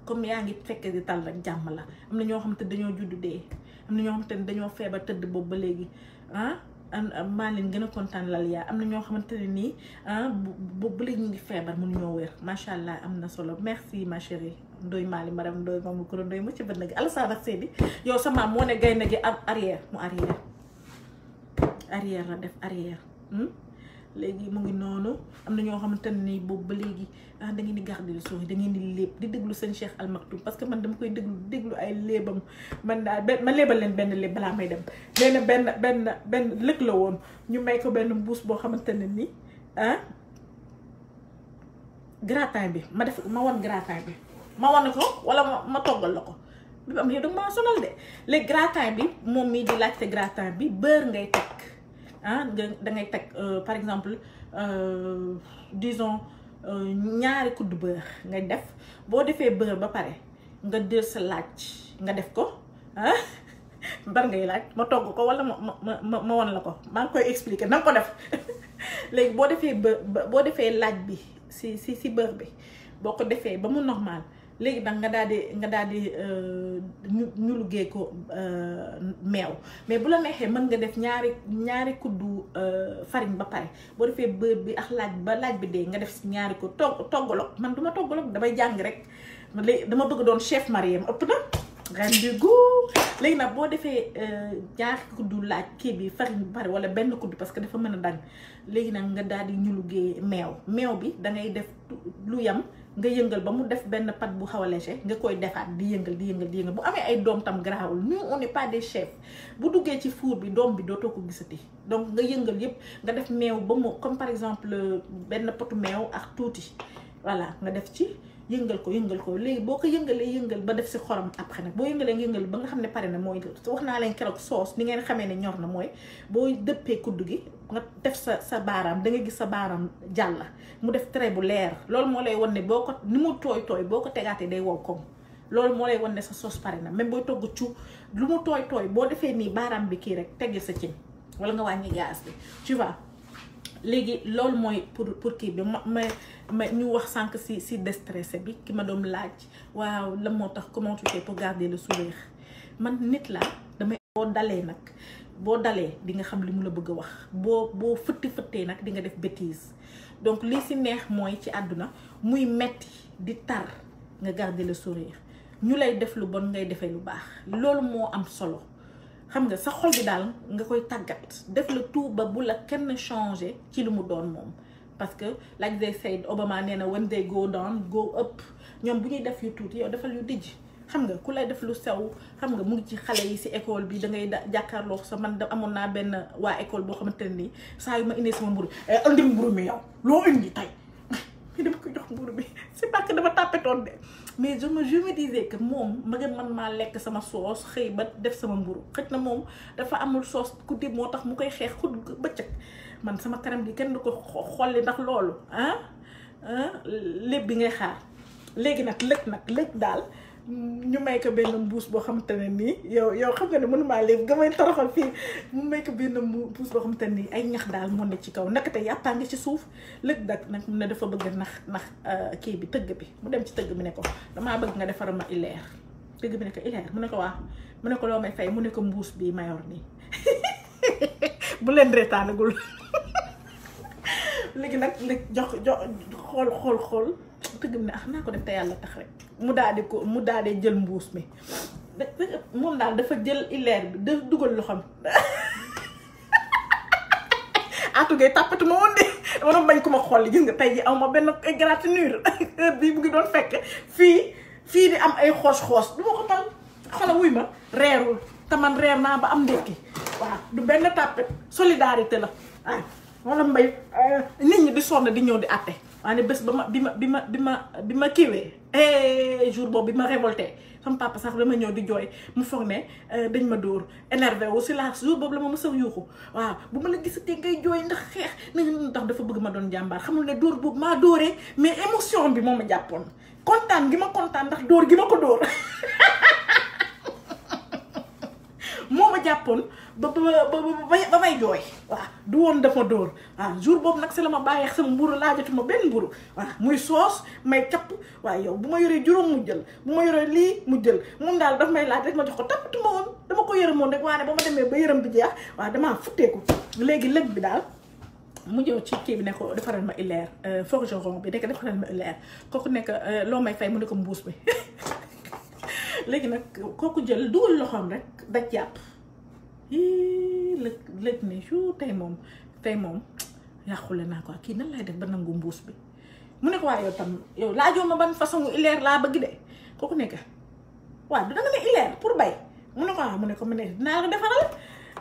comme yaa ngi fekkee di tal rek jàmm la am na ñoo xam te dañoo juddu dee am na ñoo xamante ne dañoo feebar tëdd boobu ba léegi maa leen gën a kontaan lal yaa am na ñoo xamante ne nii boobu ba léegi ñu ngi feebar mënuñoo wér macha allah am na solo merci ma chérie Ndoy Mali madame Ndoy moom ko Ndoy ma ci bëgg gi Alassane ak Seydi yow sa maam moo ne gaynde gi arrière mu arrière la def arrière léegi mu ngi noonu am na ñoo xamante ne nii boobu ba léegi da ngeen di garder le sourire da ngeen di léeb di déglu seen Cheikh Al Maktoum parce que man dama koy déglu ay léebam man daal ma léebal leen benn léeb balaa may dem nee na benn lëkk la woon ñu may ko benn mbuus boo xamante ne nii gratin bi ma wan gratin bi ma wan ko wala ma toggal la ko bi am yow danga maa sonal de léegi gratin bi moom mii di laajte gratin bi beurre ngay teg da ngay teg par exemple disons ñaari kuddu beurre ngay def boo defee beurre ba pare nga jël sa laaj nga def ko bar ngay laaj ma togg ko wala ma wan la ko maa ngi koy expliquer na nga ko def léegi boo defee laaj bi si beurre bi boo ko defee ba mu normal léegi nag nga daal di ñu liggéey ko meew mais bu la neexee mën nga def ñaari kuddu farine ba pare boo defee beurre bi ak laaj bi dee nga def si ñaari ko toggaloog man du ma toggaloog damay jàng rek léegi dama bëgg doon chef Mariem ëpp na reine du goût léegi nag boo defee ñaari kuddu laaj kii bi farine ba pare wala benn kuddu parce que dafa mën a dang léegi nag nga daal di ñu liggéey meew bi da ngay def lu yam nga yëngal ba mu def benn pat bu xaw a léger nga koy defaat di yëngal bu amee ay doom tam garaawul nous on n'est pas des chefs bu duggee ci four bi doom bi dootoo ko gisati donc nga yëngal yëpp nga def meew ba mu comme par exemple benn potu meew ak tuuti voilà nga def ci yëngal ko léegi boo ko yëngal ba def si xorom après nag boo yëngal ba nga xam ne pare na mooy wax naa leen keroog sauce ni ngeen xamee ne ñor na mooy boo dëppee kuddu gi nga def sa baaraam da nga gis sa baaraam jàll mu def trait bu leer loolu moo lay wan ne boo ko ni mu tooy boo ko tegaatee day wow koŋ loolu moo lay wan ne sa sauce pare na même booy togg cu lu mu tooy boo defee nii baaraam bi kii rek teggil sa cin wala nga wàññi gaz bi tu vois léegi loolu mooy pour kii bi ma ñu wax sànq si déstressé bi ki ma doon laaj waaw la moo tax comment tu fais pour garder le sourire man nit la damay boo dalee di nga xam li mu la bëgg a wax boo fëttee nag di nga def bêtise donc li si neex mooy ci àdduna muy metti di tar nga garder le sourire ñu lay def lu bon ngay defee lu baax loolu moo am solo xam nga sa xol bi daal nga koy tàggat def le tout ba bu la kenn changé ci lu mu doon moom parce que like they said Obama nee na when they go down go up ñoom bu ñuy def yu tuuti yow defal yu dijj xam nga ku lay def lu sew xam nga mu ngi ci xale yi si école bi da ngay jàkkaarloo sa man amoon naa benn waa école boo xamante ne nii saa yu ma indee sama mburu indi mburu mi yow loo indi tey mi dama ko jox mburu bi c'est pas que dama tàppetoon de mais je me disais que moom ma nga man maa lekk sama soos xëy ba def sama mburu xëj na moom dafa amul soos guddi moo tax mu koy xeex xud bëccëg man sama kanam gi kenn du ko xolli ndax loolu lépp bi ngay xaar léegi nag lëg daal ñu may ko benn mbuus boo xamante ne nii yow xam nga ne mënumaa léegi nga may toroxal fii mu may ko benn mbuus boo xamante ne nii ay ñax daal moo ne ci kaw naka te yàppaa ngi ci suuf lëg nag ne dafa bëgg nax kii bi tëgg bi mu dem ci tëgg bi ne ko damaa bëgg nga defar ma ileer tëgg bi ne ko ileer mu ne ko waa mu ne ko loo may fay mu ne ko mbuus bi mayor nii bu leen reetaanagul léegi nag jox xool tëgg bi ne naa ko def te yàlla tax rek mu daal di jël mbuus mi moom daal dafa jël ileer bi da dugal loxoom atugay tàppatu ma woon de dama bañ ko ma xool gis nga tey ji aw ma benn égratignure heure bii bu ngi doon fekk fii fii di am ay xoos-xoos du ma ko tal xala wuy ma reerul te man reer naa ba am ndékki waaw du benn tàppet solidarité la ah wala mbay nit ñi di sonn di ñëw di àtte waaye bés ba ma bi ma kiiwee jour boobu bi ma révolté sama papa sax dama ñëw di jooy mu foog ne dañ ma dóor énervé wu si la jour boobu la ma mës a yuuxu waaw bu ma la gisatee ngay jooy ndax xeex ndax dafa bëgg ma doon jàmbaar xamul ne dóor boobu maa dóoree mais émotion bi moo ma jàppoon kontaan gi ma kontaan ndax dóor gi ma ko dóor moo ma jàppoon ba may jooy waaw du woon dafa dóor waaw jour boobu nag si la ma bàyyeex sama mburu laajatuma benn mburu waaw muy soos may capp waaye yow bu ma yoree juróom mu jël bu ma yoree lii mu jël moom daal daf may laaj rek ma jox ko tappatuma woon dama ko yërëmoon rek waane ba ma demee ba yërëm bi jeex waaw damaa futteeku léegi lëg bi daal mu ñëw ci kii bi ne ko defaral ma ileer forgeron bi nekk defaral ma ileer kooku nekk loo may fay mu ne ko mbuus bi léegi nag kooku jël dugal loxoom rek daj jàpp lëg ne ju tey moom yàqule naa ko kii nan lay def ba nangu mbuus bi mu ne ko waaye yow tam yow laajoo ma ban façon ileer laa bëgg de kooku nekk waaw du da nga ne ileer pour bay mu ne ko waaw mu ne ko mu ne dinaa ko defaral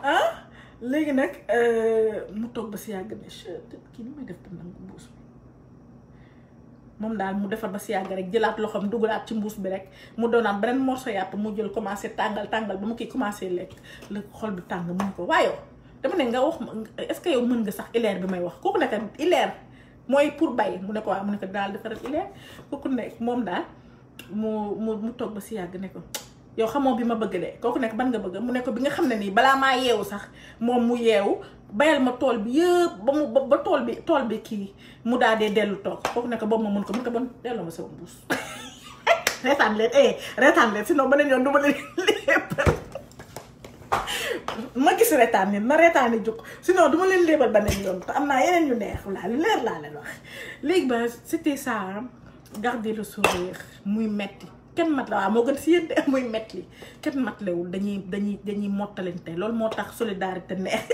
ah léegi nag mu toog ba si yàgg ne kii ni may def ba nangu mbuus bi moom daal mu defar ba si yàgg rek jëlaat loxoom dugalaat ci mbuus bi rek mu doonaat beneen morceau yàpp mu jël commencé tàngal ba mu kii commencé lekk la xol bi tàng mun ko waaye dama ne nga wax est-ce que yow mën nga sax ileer bi may wax kooku nekk ileer mooy pour bay mu ne ko waaw mu ne ko daal defaral ileer kooku nekk moom daal mu toog ba si yàgg ne ko yow xamoo bi ma bëgg de kooku nekk ban nga bëgg mu ne ko bi nga xam ne nii balaa maa yeewu sax moom mu yeewu bayal ma tool bi yëpp ba mu ba tool bi kii mu daal dee dellu toog kooku nekk boobu ma mën ko bon delloo ma sama mbuus reetaan leen sinon beneen yoon du ma leen lépp ma gis reetaan ni na reetaan ni jóg sinon du ma leen léebal beneen yoon te am naa yeneen yu neex laa lu leer laa leen wax léegi ba c'était ça garder le sourire muy metti kenn mat la waaw moo gën si yéen de muy metti kenn matlewul dañuy mottalante loolu moo tax solidarité neex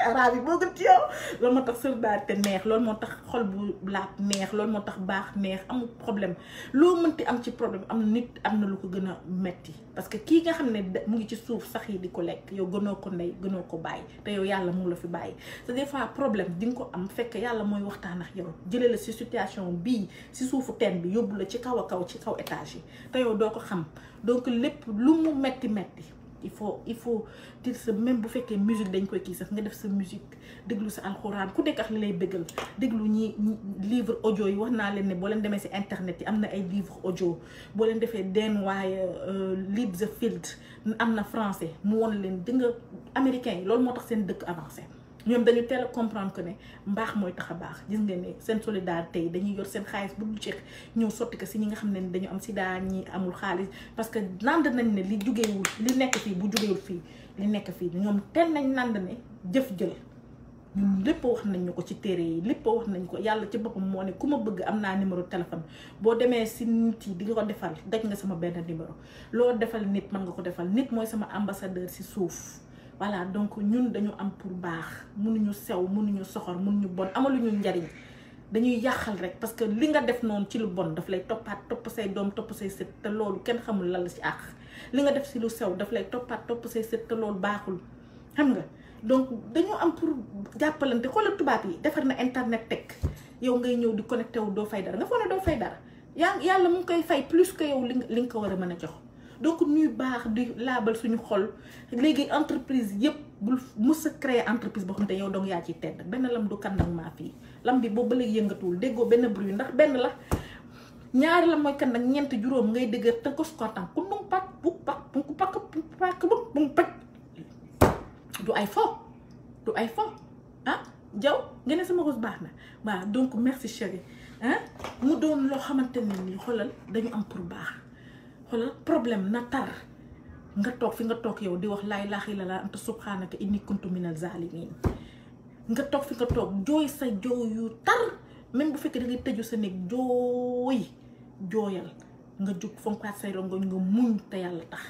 araab yi moo gën ci yow loolu moo tax solidarité neex loolu moo tax xol bu laat neex loolu moo tax baax neex amul problème loo mënti am ci problème am nit am na lu ko gën a metti parce que kii nga xam ne mu ngi ci suuf sax yi di ko lekk yow gënoo ko ndey gënoo ko bàyyi te yow yàlla mu la fi bàyyi te des fois problème di nga ko am fekk yàlla mooy waxtaan ak yow jëlee la si situation bii si suufu teen bi yóbbu la ci kaw a kaw ci kaw étage yi te yow doo ko xam donc lépp lu mu metti il faut dire sa même bu fekkee musique dañ koy kii sax nga def sa musique déglu sa alxuraan ku nekk ak li lay bëggal déglu ñi livre audio yi wax naa leen ne boo leen demee si internet yi am na ay livre audio boo leen defee den waaye Libreville am na français mu won leen di nga américain yi loolu moo tax seen dëkk avancé ñoom dañu teel a comprendre que ne mbaax mooy tax a baax gis nga ne seen solidarité yi dañuy yor seen xaalis bu dul jeex ñëw sotti ko si ñi nga xam ne dañu am sida ñi amul xaalis parce que nand nañ ne li jugewul li nekk fii bu jugewul fii li nekk fii ñoom teel nañ nand ne jëf jël ñun lépp wax nañ ñu ko ci téere yi lépp wax nañ ko yàlla ci boppam moo ne ku ma bëgg am naa numéro téléphone boo demee si nit yi di nga ko defal daj nga sama benn numéro loo defal nit mën nga ko defal nit mooy sama ambassadeur si suuf voilà donc ñun dañu am pour baax mënuñu sew mënuñu soxor mënuñu bon amaluñu njariñ dañuy yàqal rek parce que li nga def noonu ci lu bon daf lay toppaat topp say doom topp say sët te loolu kenn xamul lan la ci àq li nga def si lu sew daf lay toppaat topp say sët te loolu baaxul xam nga donc dañu am pour jàppalante xoolal tubaab yi defar na internet teg yow ngay ñëw di connecté wu doo fay dara nga foog ne doo fay dara yàlla mu ngi koy fay plus que yow li nga ko war a mën a jox donc ñuy baax di laabal suñu xol léegi entreprise yëpp bul mës a créer entreprise boo xam te yow dong yaa ciy tedd benn lam du kandang maa fii lam bi boobu ba léegi yëngatuwul déggoo benn bruit ndax benn la ñaari lam mooy kandang ñeent juróom ngay dëgër te kos kontaan ku ndung pat bu pak bu pak bu pak bu pak du ay fo ah jaw nga ne sama rose baax na waaw donc merci chérie ah mu doon loo xamante ne nii xoolal dañu am pour baax xoolal problème na tar nga toog fi nga toog yow di wax laa ilaaha illallaah anta subhaanaka inni kuntu minaz zaalimiin nga toog fi nga toog jooy sa jooy yu tar même bu fekkee da ngay tëju sa néeg jooyal nga jóg fonkaat say rongoñ nga muñ te yàlla tax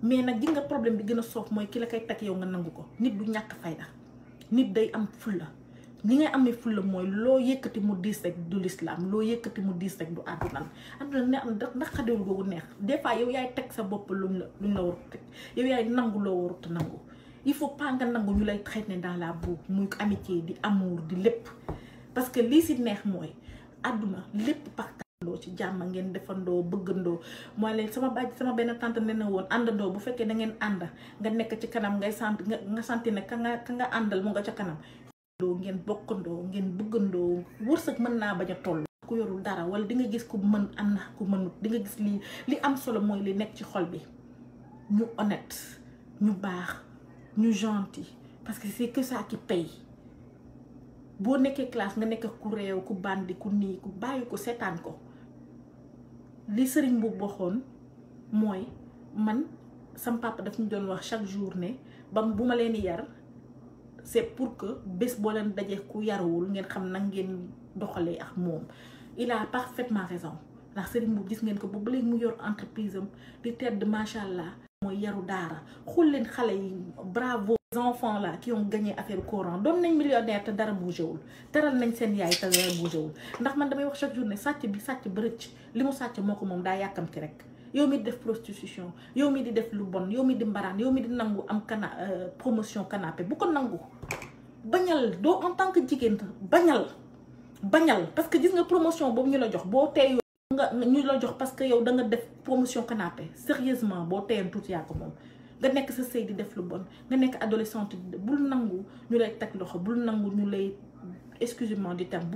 mais nag gi nga problème bi gën a soof mooy ki la koy teg yow nga nangu ko nit du ñàkk fayda nit day am fulla li ngay amee fulla mooy loo yëkkati mu diis rek du l'islam loo yëkkati mu diis rek du àdduna ndax xadewul googu neex des fois yow yaay teg sa bopp luñ la warut teg yow yaay nangu loo warut nangu il faut pas nga nangu ñu lay traîner dans la boue muy amitié di amour di lépp parce que lii si neex mooy àdduna lépp partagandoo ci jàmm ngeen defandoo bëggandoo mooy leen sama benn tante ne na woon àndandoo bu fekkee da ngeen ànd nga nekk ci kanam ngay sant nga santi ne ka nga àndal mu nga ca kanam ngeen bokkandoo ngeen bëggandoo wërsëg mën naa bañ a toll ku yorul dara wala di nga gis ku mën am na ku mënut di nga gis li am solo mooy li nekk ci xol bi ñu honnête ñu baax ñu gentil parce que c'est que ça qui paye boo nekkee classe nga nekk ku réew ku bandi ku nii ku bàyyi ko seetaan ko li sëriñ bu waxoon mooy man sam papa daf ñu doon wax chaque jour ne ba bu ma leen yar c'est pour que bés boo leen dajee ku yaruwul ngeen xam nag ngeen doxalee ak moom il a parfaitement raison ndax sëriñ bu gis ngeen ko ba léegi mu yor entreprise am di tedd macha allah mooy yaru daara xul leen xale yi bravo les enfants là qui ont gagné affaire courant doon nañ millionnaire te dara bougé wul teral nañ seen yaay te dara bougé wul ndax man damay wax chaque journée sàcc bi sàcc ba rëcc li mu sàcc moo ko moom daa yàkkamti rek yow mi di def prostitution yow mi di def lu bon yow mi di mbaraan yow mi di nangu am promotion canapé bu ko nangu bañal doo en tant que jigéen bañal parce que gis nga promotion boobu ñu la jox boo teeyoo nga ñu la jox parce que yow da nga def promotion canapé sérieusement boo teeyoon tuuti yaa ko moom nga nekk sa sëy di def lu bon nga nekk adolescente bul nangu ñu lay teg loxo bul nangu ñu lay excusez-moi du terme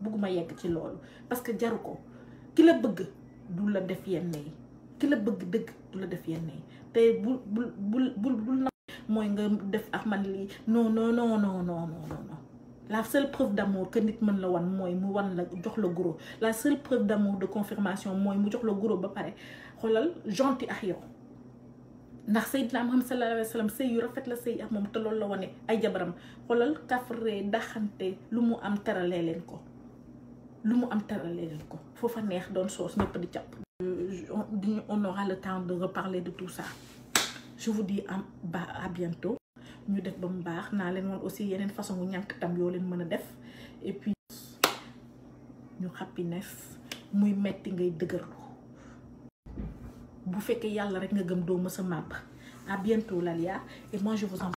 bugguma yegg ci loolu parce que jaru ko ki la bëgg du la def yenn yi ki la bëgg dëgg du la def yenn yi te bul nangu mooy nga def ak man lii non la seule preuve d'amour que nit mën la wan mooy mu wan la jox la gros la seule preuve d'amour de confirmation mooy mu jox la gros ba pare xoolal gentil ak yow ndax Seydina Muhammad sallallahu alayhi wa sallam sëy yu rafet la sëy ak moom te loolu la wane ay jabaram xoolal kafre daxante lu mu am teralee leen ko foofa neex doon soos ñëpp di càpp on aura le temps de reparler de tout ça je vous dis à bientôt ñu def ba mu baax naa leen woon aussi yeneen façon gu ñànk tam yoo leen mën a def et puis ñu happiness muy metti ngay dëgërlu bu fekkee yàlla rek nga gëm doo mës a màbb à bientôt Lalia et moi je vous en